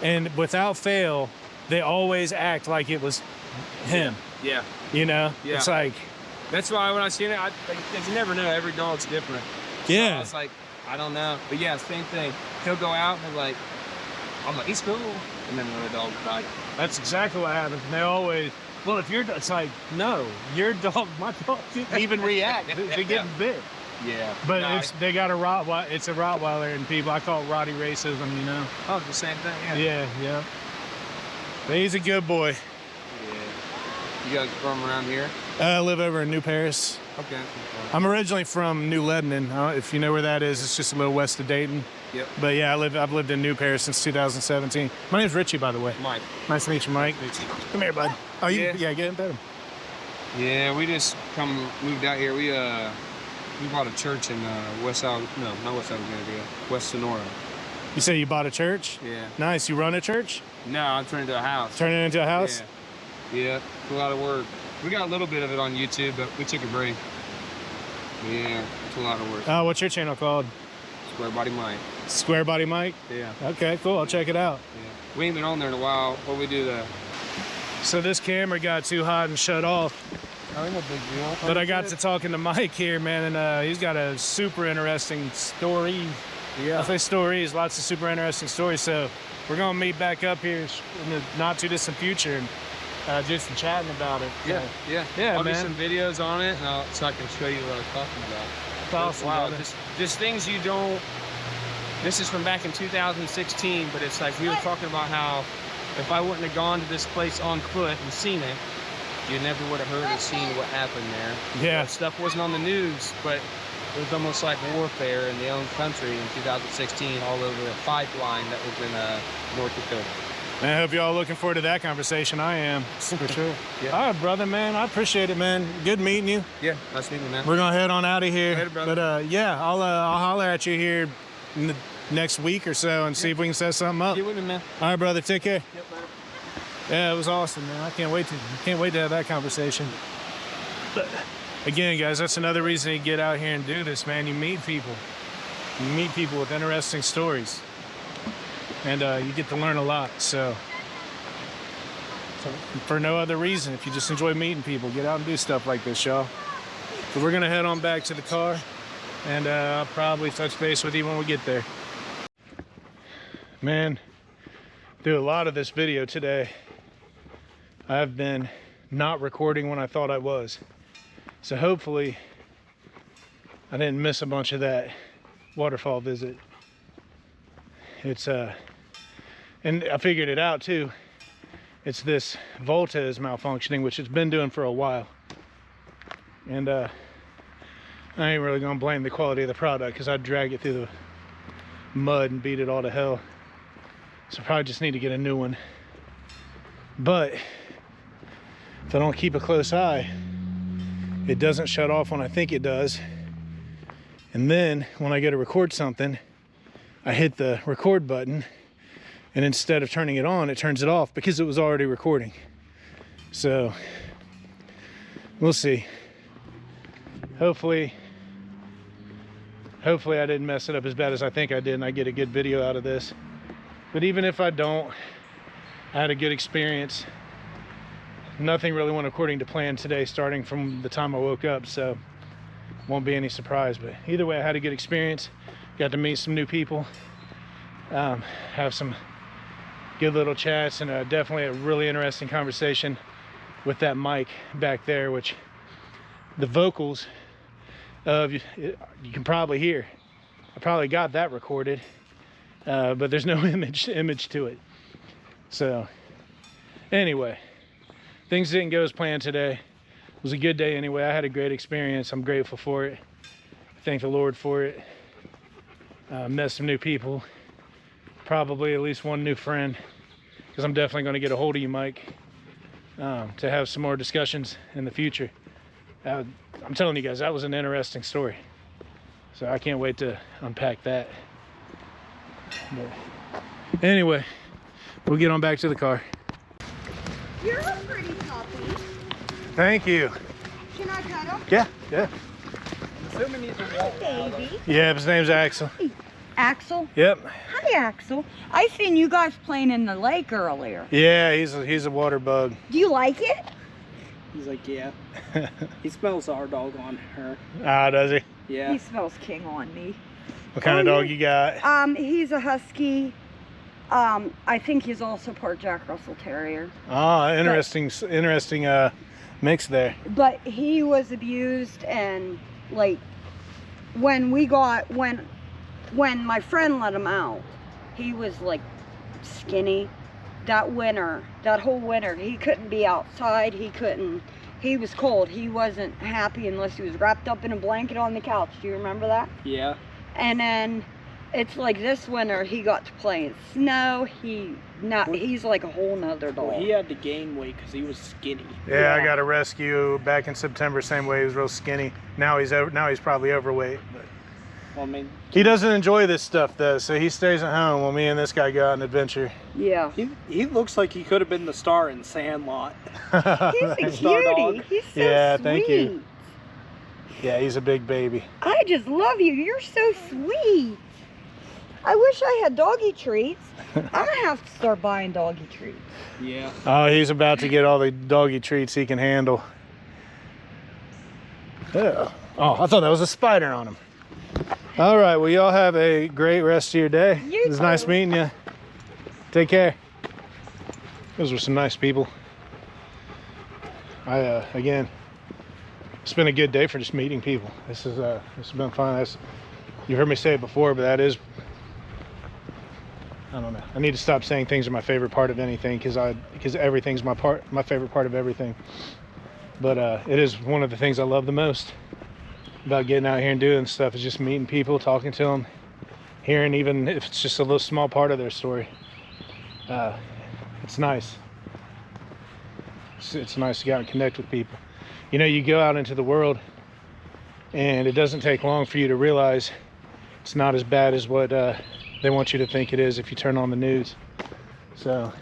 Speaker 1: And without fail, they always act like it was him.
Speaker 2: Yeah.
Speaker 1: You know?
Speaker 2: Yeah.
Speaker 1: It's like...
Speaker 2: That's why when I seen it, you never know. Every dog's different.
Speaker 1: Yeah.
Speaker 2: So it's like, I don't know. But yeah, same thing. He'll go out and like, I'm like, he's cool. And then another dog will bite.
Speaker 1: That's exactly what happens. And they always... Well, if you're... It's like, no, your dog, my dog didn't even react to getting bit.
Speaker 2: Yeah.
Speaker 1: But they got a Rottweiler. It's a Rottweiler, and people, I call it Roddy racism, you know?
Speaker 2: Oh, it's the same thing, yeah.
Speaker 1: Yeah, yeah. But he's a good boy.
Speaker 2: Yeah. You guys from around here?
Speaker 1: I live over in New Paris.
Speaker 2: Okay.
Speaker 1: I'm originally from New Lebanon. If you know where that is, it's just a little west of Dayton.
Speaker 2: Yep.
Speaker 1: But yeah, I've lived in New Paris since 2017. My name's Richie, by the way.
Speaker 2: Mike.
Speaker 1: Nice to meet you, Mike. Come here, bud. Oh,
Speaker 2: Yeah.
Speaker 1: yeah, get in bed.
Speaker 2: Yeah, we just moved out here. We bought a church in West Sonora.
Speaker 1: You say you bought a church?
Speaker 2: Yeah.
Speaker 1: Nice. You run a church?
Speaker 2: No, I'm turning into a house.
Speaker 1: Turning it into a house?
Speaker 2: Yeah. It's a lot of work. We got a little bit of it on YouTube, but we took a break. Yeah, it's a lot of work.
Speaker 1: Oh, what's your channel called?
Speaker 2: Square Body Mike.
Speaker 1: Square Body Mike?
Speaker 2: Yeah.
Speaker 1: Okay, cool. I'll check it out.
Speaker 2: Yeah. We ain't been on there in a while. What we do the.
Speaker 1: So this camera got too hot and shut off.
Speaker 2: Oh, ain't no big deal.
Speaker 1: But I got to talking to Mike here, man, and he's got a super interesting story.
Speaker 2: Yeah.
Speaker 1: I say stories, lots of super interesting stories. So we're gonna meet back up here in the not too distant future and do some chatting about it.
Speaker 2: Yeah,
Speaker 1: yeah,
Speaker 2: I'll
Speaker 1: man.
Speaker 2: do some videos on it, and so I can show you what I'm talking about.
Speaker 1: It's awesome.
Speaker 2: Wow,
Speaker 1: brother.
Speaker 2: just things you don't. This is from back in 2016, but it's like we were talking about how if I wouldn't have gone to this place on foot and seen it, you never would have heard or seen what happened there.
Speaker 1: Yeah.
Speaker 2: That stuff wasn't on the news, but it was almost like warfare in their own country in 2016 all over a pipeline that was in North Dakota.
Speaker 1: I hope y'all looking forward to that conversation. I am, for sure.
Speaker 2: Yeah.
Speaker 1: All right, brother, man. I appreciate it, man. Good meeting you.
Speaker 2: Yeah, nice meeting you, man.
Speaker 1: We're gonna head on out of here.
Speaker 2: Later, brother.
Speaker 1: But yeah, I'll holler at you here in the next week or so and see if we can set something up.
Speaker 2: Get with me, man.
Speaker 1: All right, brother. Take care.
Speaker 2: Yep, later.
Speaker 1: Yeah, it was awesome, man. I can't wait to have that conversation. But again, guys, that's another reason to get out here and do this, man. You meet people. You meet people with interesting stories. And you get to learn a lot. So for no other reason, if you just enjoy meeting people, get out and do stuff like this, y'all. So we're gonna head on back to the car, and I'll probably touch base with you when we get there. Man, through a lot of this video today, I've been not recording when I thought I was. So hopefully I didn't miss a bunch of that waterfall visit. It's and I figured it out too. It's this Volta is malfunctioning, which it's been doing for a while. And I ain't really gonna blame the quality of the product, because I'd drag it through the mud and beat it all to hell. So I probably just need to get a new one. But if I don't keep a close eye, it doesn't shut off when I think it does. And then when I go to record something, I hit the record button, and instead of turning it on, it turns it off because it was already recording. So we'll see. Hopefully I didn't mess it up as bad as I think I did, and I get a good video out of this. But even if I don't, I had a good experience. Nothing really went according to plan today, starting from the time I woke up, so won't be any surprise. But either way, I had a good experience. Got to meet some new people, have some good little chats, and definitely a really interesting conversation with that mic back there, which the vocals of you can probably hear. I probably got that recorded, but there's no image to it. So anyway, things didn't go as planned today. It was a good day anyway. I had a great experience. I'm grateful for it. Thank the Lord for it. Met some new people, probably at least one new friend, because I'm definitely going to get a hold of you, Mike, to have some more discussions in the future. I'm telling you guys, that was an interesting story. So I can't wait to unpack that. But anyway, we'll get on back to the car.
Speaker 4: You're a pretty puppy.
Speaker 1: Thank you.
Speaker 4: Can I pet him?
Speaker 1: Yeah.
Speaker 4: Hi, baby.
Speaker 1: Yeah, his name's Axel.
Speaker 4: Axel?
Speaker 1: Yep.
Speaker 4: Hi, Axel. I seen you guys playing in the lake earlier.
Speaker 1: Yeah, he's a water bug.
Speaker 4: Do you like it?
Speaker 5: He's like, yeah. He smells our dog on her.
Speaker 1: Ah, does he?
Speaker 5: Yeah.
Speaker 4: He smells king on me.
Speaker 1: What kind of dog you got?
Speaker 4: He's a husky. I think he's also part Jack Russell Terrier.
Speaker 1: Ah, interesting mix there.
Speaker 4: But he was abused, and like when my friend let him out, he was like skinny, that winter, that whole winter, he couldn't be outside. He was cold. He wasn't happy unless he was wrapped up in a blanket on the couch. Do you remember that?
Speaker 5: Yeah.
Speaker 4: And then it's like this winter he got to play in snow. He's like a whole nother dog.
Speaker 5: Well, he had to gain weight because he was skinny.
Speaker 1: Yeah, I got a rescue back in September. Same way, he was real skinny. Now he's probably overweight. But
Speaker 5: Well, I mean,
Speaker 1: he doesn't enjoy this stuff though, so he stays at home while me and this guy go out on an adventure.
Speaker 4: Yeah.
Speaker 5: he looks like he could have been the Starr in Sandlot.
Speaker 4: He's a
Speaker 5: Star
Speaker 4: cutie.
Speaker 5: dog.
Speaker 4: He's so
Speaker 1: Yeah,
Speaker 4: sweet.
Speaker 1: thank you. Yeah, he's a big baby.
Speaker 4: I just love you. You're so sweet. I wish I had doggy treats. I'm gonna have to start buying doggy treats.
Speaker 5: Yeah.
Speaker 1: Oh, he's about to get all the doggy treats he can handle. Yeah. Oh, I thought that was a spider on him. All right, well, y'all have a great rest of your day.
Speaker 4: You
Speaker 1: It was nice
Speaker 4: too.
Speaker 1: meeting you. Take care. Those were some nice people. Again, it's been a good day for just meeting people. This has been fun. You heard me say it before, but that is, I don't know. I need to stop saying things are my favorite part of anything because everything's my favorite part of everything. But it is one of the things I love the most about getting out here and doing stuff, is just meeting people, talking to them, hearing even if it's just a little small part of their story. It's nice. It's nice to go out and connect with people. You know, you go out into the world and it doesn't take long for you to realize it's not as bad as what they want you to think it is if you turn on the news. So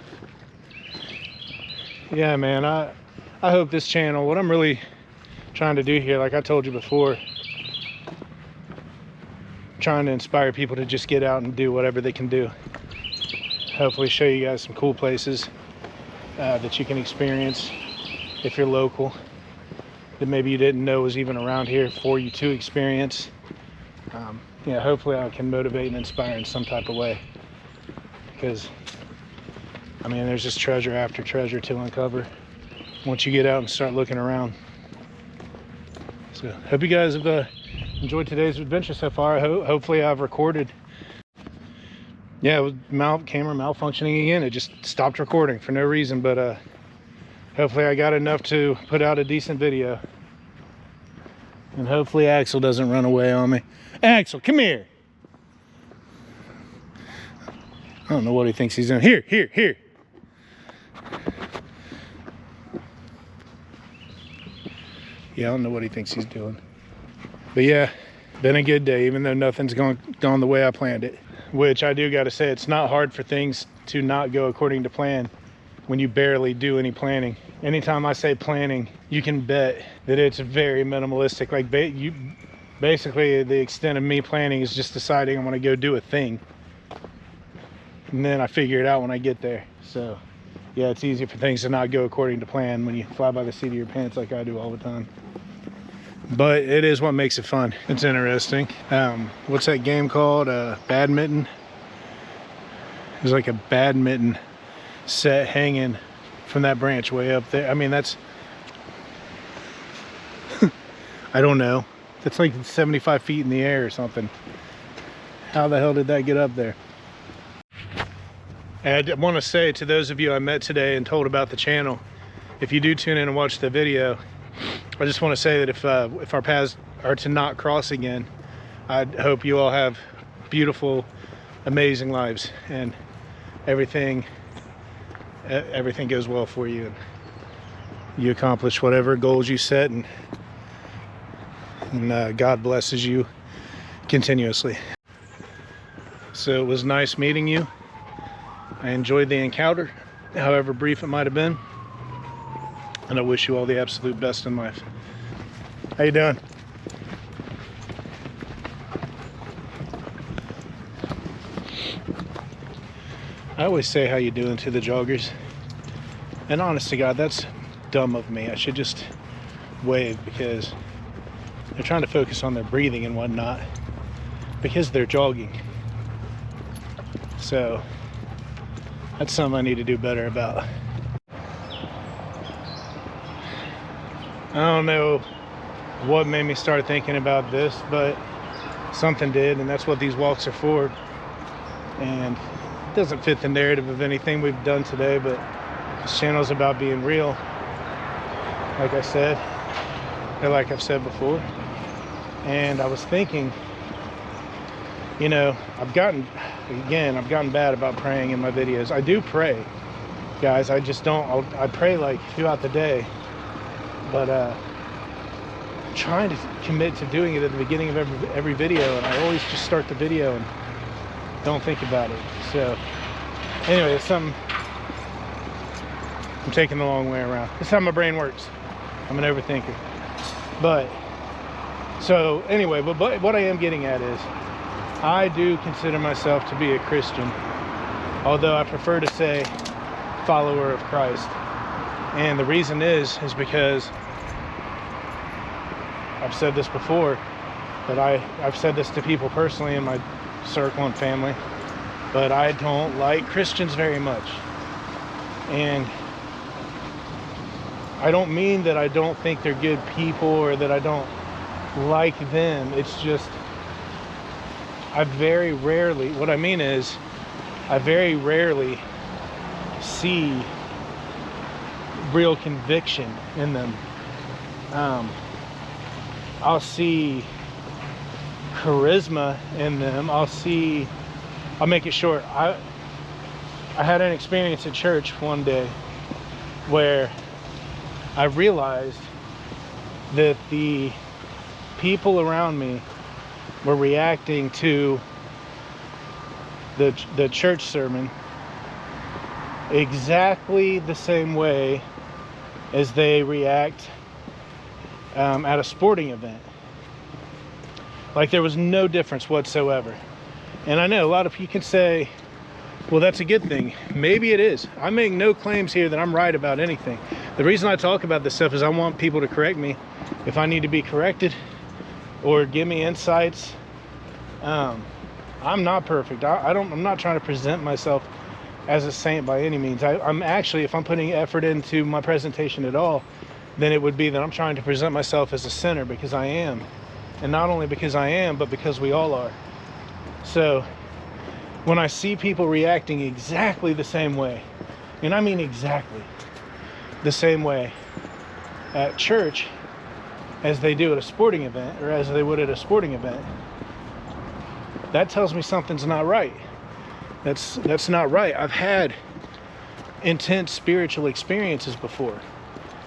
Speaker 1: yeah, man, I hope this channel, what I'm really trying to do here, like I told you before, trying to inspire people to just get out and do whatever they can do. Hopefully show you guys some cool places that you can experience if you're local, that maybe you didn't know was even around here for you to experience. Yeah, hopefully I can motivate and inspire in some type of way, because I mean, there's just treasure after treasure to uncover once you get out and start looking around. So hope you guys have enjoyed today's adventure so far. Hopefully I've recorded. Yeah, it was camera malfunctioning again. It just stopped recording for no reason, but hopefully I got enough to put out a decent video. And hopefully Axel doesn't run away on me. Axel, come here. I don't know what he thinks he's doing. Here. Yeah, I don't know what he thinks he's doing. But yeah, been a good day, even though nothing's gone the way I planned it. Which I do got to say, it's not hard for things to not go according to plan when you barely do any planning. Anytime I say planning, you can bet that it's very minimalistic. Like basically the extent of me planning is just deciding I'm going to go do a thing, and then I figure it out when I get there. So yeah, it's easy for things to not go according to plan when you fly by the seat of your pants like I do all the time. But it is what makes it fun. It's interesting. What's that game called? Badminton. There's like a badminton set hanging from that branch way up there. I mean, that's I don't know. That's like 75 feet in the air or something. How the hell did that get up there? And I want to say to those of you I met today and told about the channel, if you do tune in and watch the video, I just want to say that if our paths are to not cross again, I hope you all have beautiful, amazing lives, and everything goes well for you, and you accomplish whatever goals you set, and God blesses you continuously. So it was nice meeting you. I enjoyed the encounter, however brief it might have been. And I wish you all the absolute best in life. How you doing? I always say how you doing to the joggers. And honest to God, that's dumb of me. I should just wave, because they're trying to focus on their breathing and whatnot because they're jogging. So that's something I need to do better about. I don't know what made me start thinking about this, but something did, and that's what these walks are for. And doesn't fit the narrative of anything we've done today, but this channel's about being real, like I said, or like I've said before. And I was thinking, you know, I've gotten bad about praying in my videos. I do pray, guys. I just don't, I pray like throughout the day, but I'm trying to commit to doing it at the beginning of every video, and I always just start the video and don't think about it. So anyway, it's something I'm taking the long way around. This is how my brain works. I'm an overthinker. But so anyway, but what I am getting at is, I do consider myself to be a Christian, although I prefer to say follower of Christ. And the reason is because I've said this before, but I've said this to people personally in my circle and family, but I don't like Christians very much. And I don't mean that I don't think they're good people or that I don't like them. It's just, I very rarely, what I mean is, I very rarely see real conviction in them. I'll see charisma in them. I'll make it short. I had an experience at church one day where I realized that the people around me were reacting to the church sermon exactly the same way as they react at a sporting event. Like, there was no difference whatsoever. And I know a lot of you can say, well, that's a good thing. Maybe it is. I make no claims here that I'm right about anything. The reason I talk about this stuff is I want people to correct me if I need to be corrected, or give me insights. I'm not perfect. I'm not trying to present myself as a saint by any means. I'm actually, if I'm putting effort into my presentation at all, then it would be that I'm trying to present myself as a sinner, because I am. And not only because I am, but because we all are. So when I see people reacting exactly the same way, and I mean exactly the same way at church as they do at a sporting event, or as they would at a sporting event, that tells me something's not right. That's not right. I've had intense spiritual experiences before,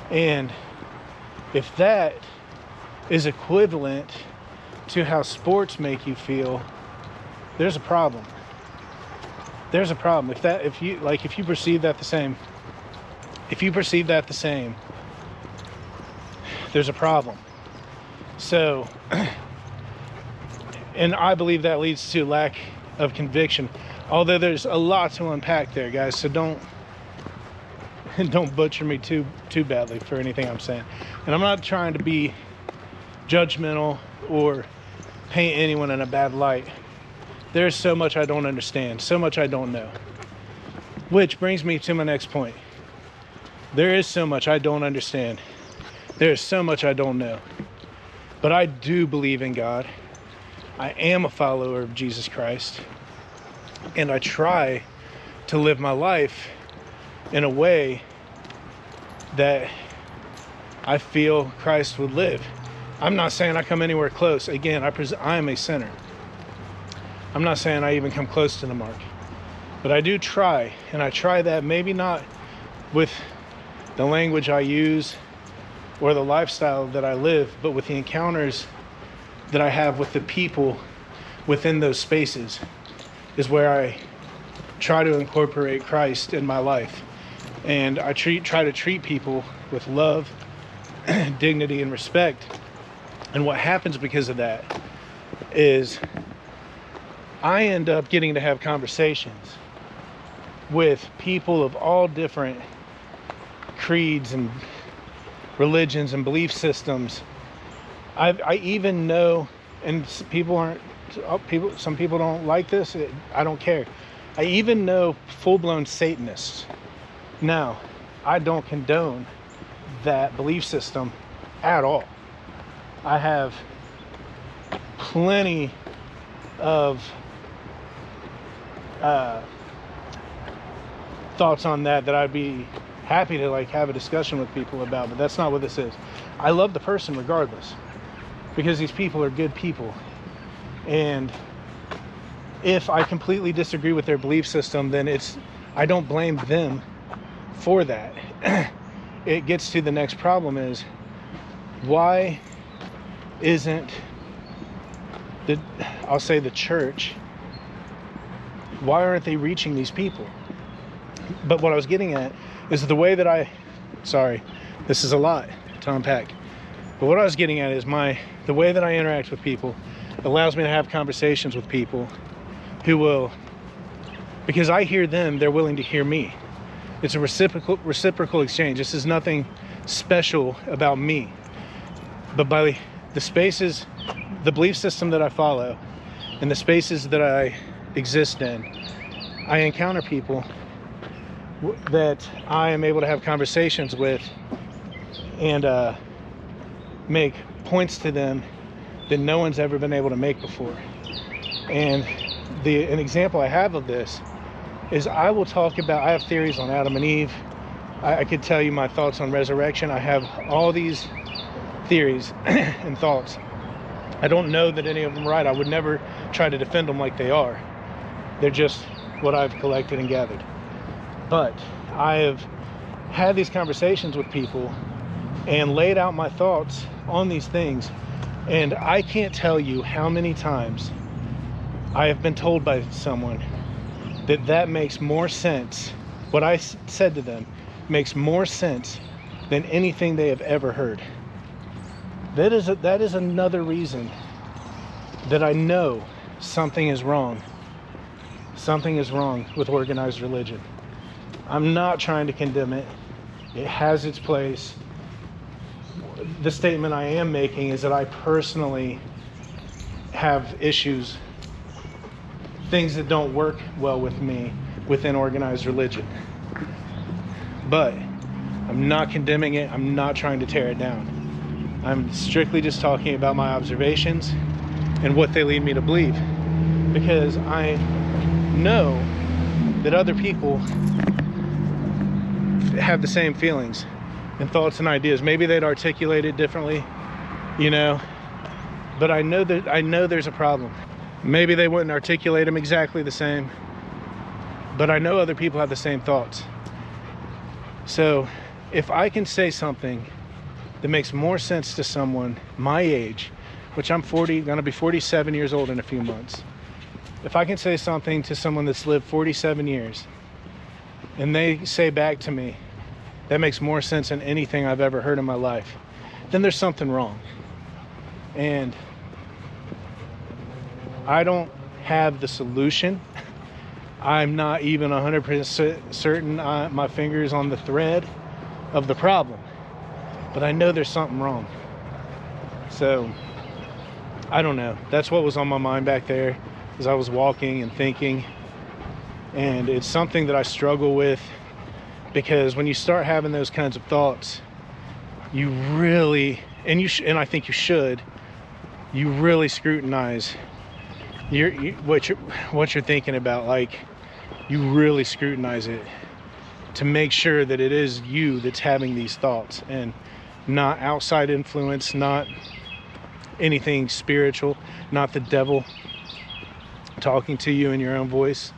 Speaker 1: and if that is equivalent to how sports make you feel, there's a problem. There's a problem. If you perceive that the same, there's a problem. So, and I believe that leads to lack of conviction. Although there's a lot to unpack there, guys. So don't butcher me too badly for anything I'm saying. And I'm not trying to be judgmental or paint anyone in a bad light. There's so much I don't understand, so much I don't know. Which brings me to my next point. There is so much I don't understand. There's so much I don't know. But I do believe in God. I am a follower of Jesus Christ. And I try to live my life in a way that I feel Christ would live. I'm not saying I come anywhere close. Again, I am a sinner. I'm not saying I even come close to the mark. But I do try, and I try that maybe not with the language I use or the lifestyle that I live, but with the encounters that I have with the people within those spaces is where I try to incorporate Christ in my life. And I try to treat people with love, dignity, and respect. And what happens because of that is I end up getting to have conversations with people of all different creeds and religions and belief systems. I even know, and some people don't like this, I don't care. I even know full-blown Satanists. Now, I don't condone that belief system at all. I have plenty of thoughts on that I'd be happy to like have a discussion with people about, but that's not what this is. I love the person regardless, because these people are good people. And if I completely disagree with their belief system, then I don't blame them for that. It gets to the next problem is, why isn't I'll say the church, why aren't they reaching these people? But what I was getting at is the way that sorry, this is a lot to unpack. But what I was getting at is the way that I interact with people allows me to have conversations with people who will, because I hear them, they're willing to hear me. It's a reciprocal exchange. This is nothing special about me. But by the spaces, the belief system that I follow, and the spaces that I exist in, I encounter people that I am able to have conversations with and make points to them that no one's ever been able to make before. And an example I have of this is I have theories on Adam and Eve. I could tell you my thoughts on resurrection. I have all these theories and thoughts. I don't know that any of them are right. I would never try to defend them like they are. They're just what I've collected and gathered. But I have had these conversations with people and laid out my thoughts on these things. And I can't tell you how many times I have been told by someone that makes more sense. What I said to them makes more sense than anything they have ever heard. That is another reason that I know something is wrong. Something is wrong with organized religion. I'm not trying to condemn it. It has its place. The statement I am making is that I personally have issues, things that don't work well with me within organized religion. But I'm not condemning it. I'm not trying to tear it down. I'm strictly just talking about my observations and what they lead me to believe. Because I know that other people have the same feelings and thoughts and ideas. Maybe they'd articulate it differently, but I know there's a problem. Maybe they wouldn't articulate them exactly the same, but I know other people have the same thoughts. So if I can say something that makes more sense to someone my age, which I'm gonna be 47 years old in a few months. If I can say something to someone that's lived 47 years and they say back to me, that makes more sense than anything I've ever heard in my life, then there's something wrong. And I don't have the solution. I'm not even 100% certain my finger's on the thread of the problem, but I know there's something wrong. So I don't know. That's what was on my mind back there as I was walking and thinking. And it's something that I struggle with, because when you start having those kinds of thoughts, you really, and I think you should, you really scrutinize what you're thinking about. Like, you really scrutinize it to make sure that it is you that's having these thoughts and not outside influence, not anything spiritual, not the devil talking to you in your own voice.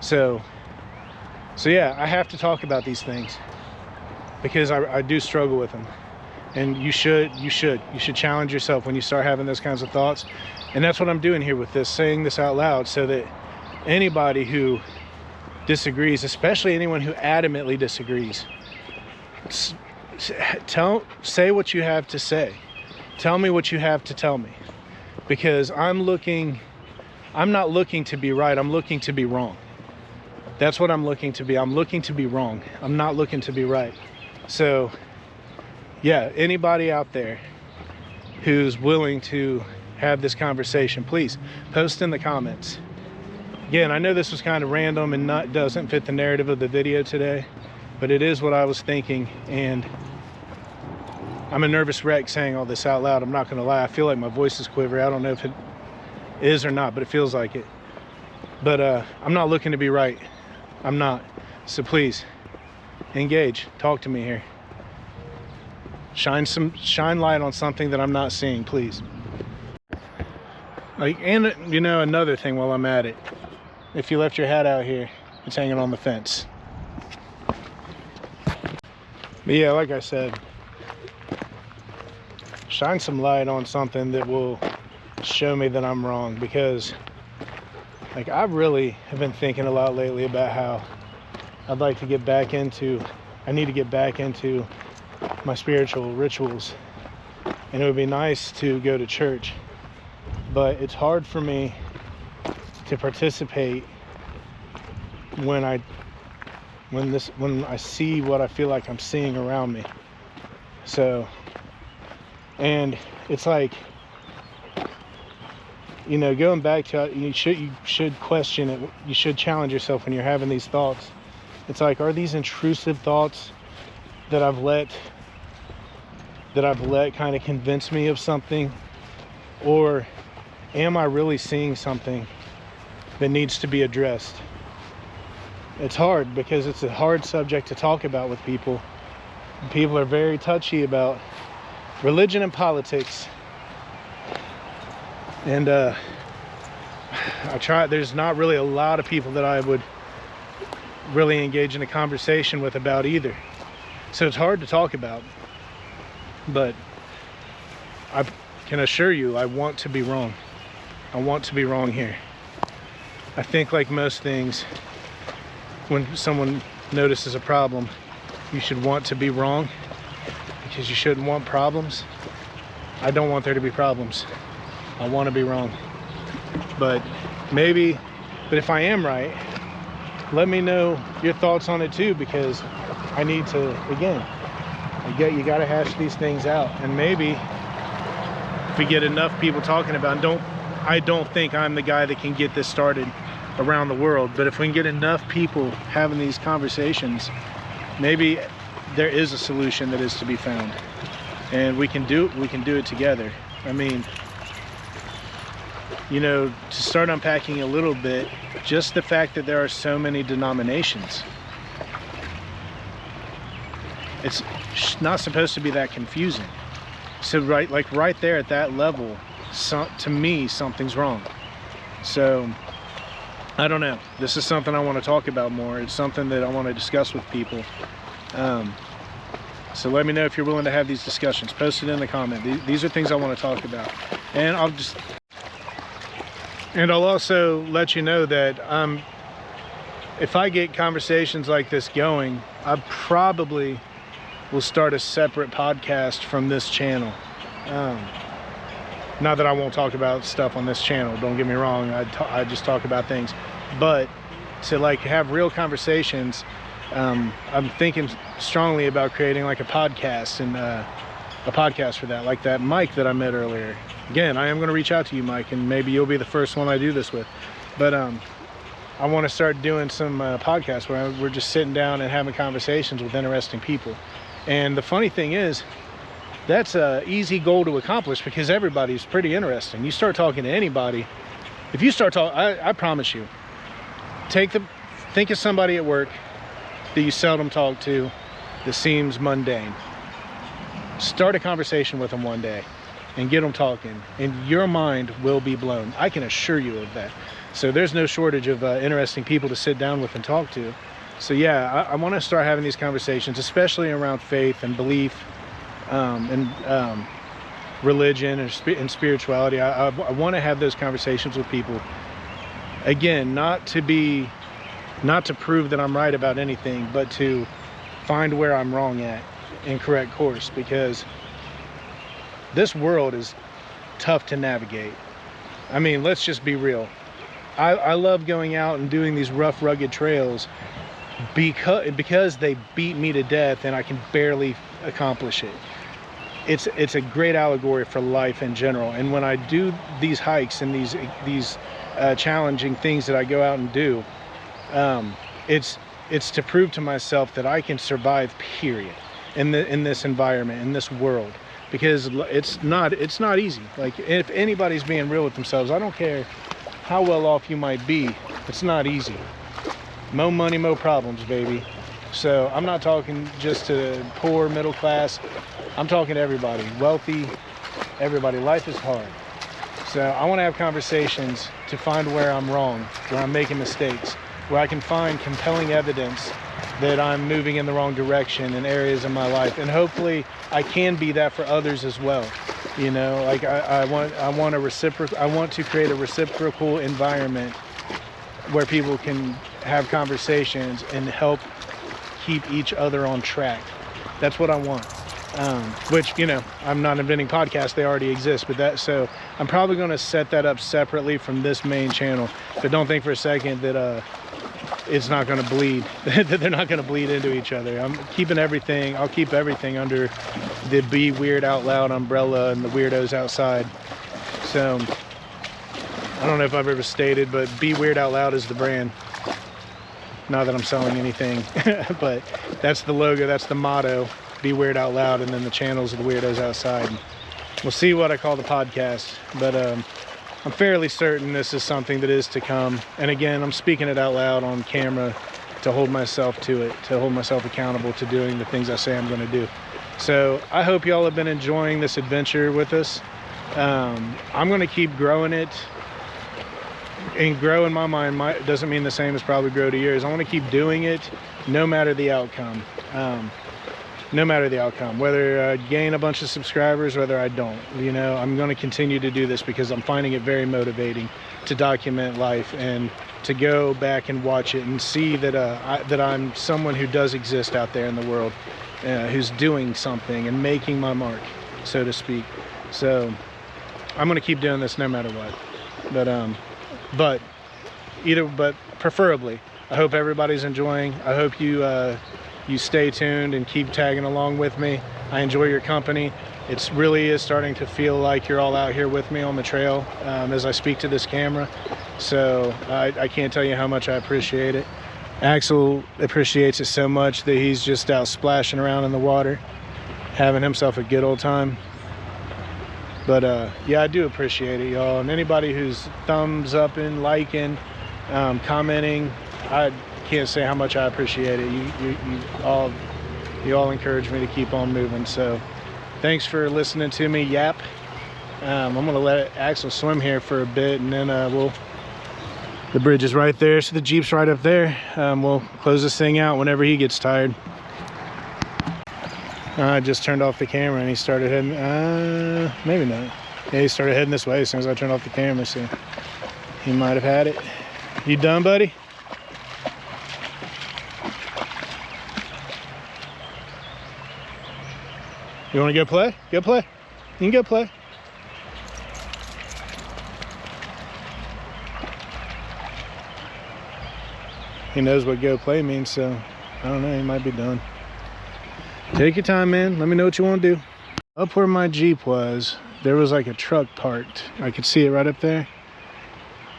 Speaker 1: So yeah, I have to talk about these things because I do struggle with them. And you should challenge yourself when you start having those kinds of thoughts. And that's what I'm doing here with this, saying this out loud, so that anybody who disagrees, especially anyone who adamantly disagrees, say what you have to say. Tell me what you have to tell me, because I'm not looking to be right. I'm looking to be wrong. That's what I'm looking to be. I'm looking to be wrong. I'm not looking to be right. So yeah, anybody out there who's willing to have this conversation, please post in the comments. Again, I know this was kind of random and doesn't fit the narrative of the video today, but it is what I was thinking, and I'm a nervous wreck saying all this out loud. I'm not gonna lie, I feel like my voice is quivering. I don't know if it is or not, but it feels like it. But I'm not looking to be right. I'm not. So please, engage. Talk to me here. Shine light on something that I'm not seeing, please. Like, and you know, another thing while I'm at it, if you left your hat out here, it's hanging on the fence. But yeah, like I said, shine some light on something that will show me that I'm wrong, because like I really have been thinking a lot lately about how I'd like to get back into, I need to get back into my spiritual rituals, and it would be nice to go to church, but it's hard for me to participate when I see what I feel like I'm seeing around me. So, and it's like, you know, going back to, you should question it. You should challenge yourself when you're having these thoughts. It's like, are these intrusive thoughts that I've let kind of convince me of something, or am I really seeing something that needs to be addressed? It's hard because it's a hard subject to talk about with people. People are very touchy about religion and politics. And there's not really a lot of people that I would really engage in a conversation with about either. So it's hard to talk about. But I can assure you, I want to be wrong. I want to be wrong here. I think, like most things, when someone notices a problem, you should want to be wrong, because you shouldn't want problems. I don't want there to be problems. I want to be wrong. But if I am right, let me know your thoughts on it too, because I need to, again, you got to hash these things out. And maybe if we get enough people talking about it, I don't think I'm the guy that can get this started around the world, but if we can get enough people having these conversations, maybe there is a solution that is to be found, and we can do it together. I mean, you know, to start unpacking a little bit, just the fact that there are so many denominations, it's not supposed to be that confusing. So right there at that level, to me, something's wrong. So I don't know. This is something I want to talk about more. It's something that I want to discuss with people. So let me know if you're willing to have these discussions. Post it in the comment. These are things I want to talk about. And I'll also let you know that if I get conversations like this going, I probably will start a separate podcast from this channel. Not that I won't talk about stuff on this channel, don't get me wrong, I just talk about things. But to like have real conversations, I'm thinking strongly about creating like a podcast, and a podcast for that, like that Mike that I met earlier. Again, I am going to reach out to you, Mike, and maybe you'll be the first one I do this with. But I want to start doing some podcasts where we're just sitting down and having conversations with interesting people. And the funny thing is, that's an easy goal to accomplish, because everybody's pretty interesting. You start talking to anybody, if you start talking, I promise you, think of somebody at work that you seldom talk to, that seems mundane. Start a conversation with them one day and get them talking, and your mind will be blown. I can assure you of that. So there's no shortage of interesting people to sit down with and talk to. So yeah, I want to start having these conversations, especially around faith and belief, and religion and spirituality. I want to have those conversations with people. Again, not to prove that I'm right about anything, but to find where I'm wrong at and correct course, because this world is tough to navigate. I mean, let's just be real. I love going out and doing these rough, rugged trails because they beat me to death and I can barely accomplish it. It's a great allegory for life in general. And when I do these hikes and these challenging things that I go out and do, it's to prove to myself that I can survive, period, in this environment, in this world, because it's not easy. Like, if anybody's being real with themselves, I don't care how well off you might be, It's not easy. Mo money, mo problems, baby. So I'm not talking just to poor, middle class. I'm talking to everybody, wealthy, everybody. Life is hard. So I want to have conversations to find where I'm wrong, where I'm making mistakes, where I can find compelling evidence that I'm moving in the wrong direction in areas of my life. And hopefully I can be that for others as well. You know, like I want to create a reciprocal environment where people can have conversations and help keep each other on track. That's what I want. Which, you know, I'm not inventing podcasts, they already exist, but so I'm probably going to set that up separately from this main channel. But don't think for a second that it's not going to bleed, that they're not going to bleed into each other. I'll keep everything under the Be Weird Out Loud umbrella and the weirdos outside. So I don't know if I've ever stated, but Be Weird Out Loud is the brand. Not that I'm selling anything, but that's the logo, that's the motto. Be Weird Out Loud, and then the channels of the weirdos outside. We'll see what I call the podcast, but I'm fairly certain this is something that is to come. And again, I'm speaking it out loud on camera to hold myself to it, to hold myself accountable to doing the things I say I'm going to do. So I hope y'all have been enjoying this adventure with us. I'm going to keep growing it. And grow in my mind doesn't mean the same as probably grow to yours. I want to keep doing it no matter the outcome. No matter the outcome, whether I gain a bunch of subscribers, whether I don't, you know, I'm going to continue to do this because I'm finding it very motivating to document life and to go back and watch it and see that that I'm someone who does exist out there in the world, who's doing something and making my mark, so to speak. So I'm going to keep doing this no matter what. But preferably, I hope everybody's enjoying. I hope you stay tuned and keep tagging along with me. I enjoy your company. It really is starting to feel like you're all out here with me on the trail as I speak to this camera. So I can't tell you how much I appreciate it. Axel appreciates it so much that he's just out splashing around in the water, having himself a good old time. But yeah, I do appreciate it, y'all. And anybody who's thumbs upping, liking, commenting, I can't say how much I appreciate it. You all encourage me to keep on moving. So thanks for listening to me yap. I'm gonna let Axel swim here for a bit, and then the bridge is right there, so the Jeep's right up there. We'll close this thing out whenever he gets tired. I just turned off the camera and he started heading, maybe not. Yeah, he started heading this way as soon as I turned off the camera, so he might have had it. You done, buddy? You want to go play? Go play. You can go play. He knows what go play means, so I don't know, he might be done. Take your time, man. Let me know what you want to do. Up where my Jeep was, there was like a truck parked. I could see it right up there.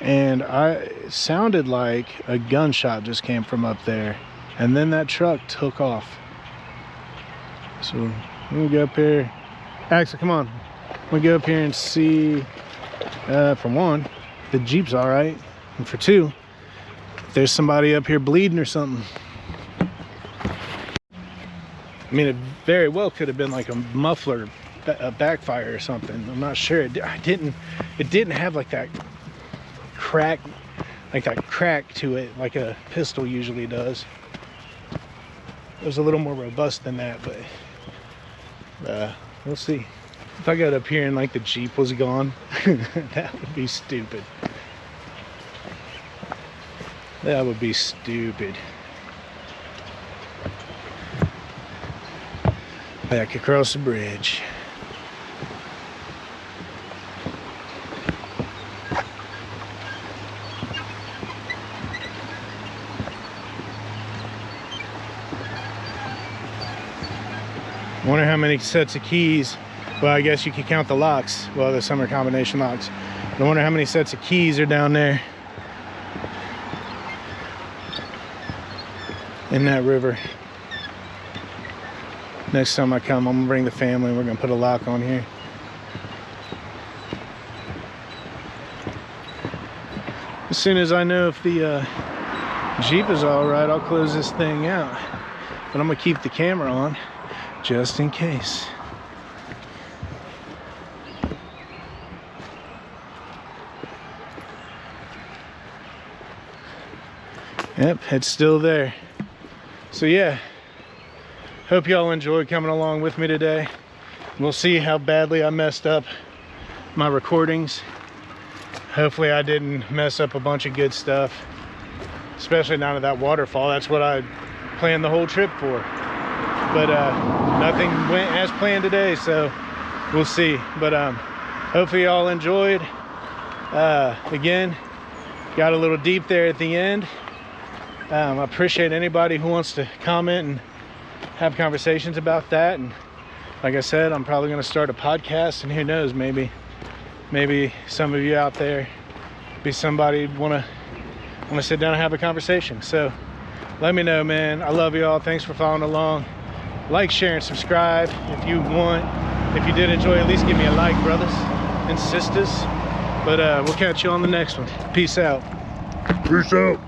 Speaker 1: And it sounded like a gunshot just came from up there. And then that truck took off. So we'll go up here. Axel, come on. We'll go up here and see, for one, the Jeep's all right. And for two, if there's somebody up here bleeding or something. I mean, it very well could have been like a muffler, a backfire or something. I'm not sure. It didn't have like that crack, to it, like a pistol usually does. It was a little more robust than that, but we'll see. If I got up here and like the Jeep was gone, that would be stupid. That would be stupid. Back across the bridge. Wonder how many sets of keys. Well, I guess you could count the locks. Well, the summer combination locks. I wonder how many sets of keys are down there in that river. Next time I come, I'm gonna bring the family. We're gonna put a lock on here. As soon as I know if the Jeep is all right, I'll close this thing out. But I'm gonna keep the camera on just in case. Yep, it's still there. So yeah, hope y'all enjoyed coming along with me today. We'll see how badly I messed up my recordings. Hopefully I didn't mess up a bunch of good stuff, especially down to that waterfall. That's what I planned the whole trip for. But nothing went as planned today, so we'll see. But hopefully y'all enjoyed. Again, got a little deep there at the end. I appreciate anybody who wants to comment and have conversations about that. And like I said, I'm probably going to start a podcast, and who knows, maybe some of you out there be somebody want to sit down and have a conversation. So let me know, man. I love y'all. Thanks for following along. Like, share, and subscribe if you want. If you did enjoy, at least give me a like, brothers and sisters. But we'll catch you on the next one. Peace out.
Speaker 6: Peace out.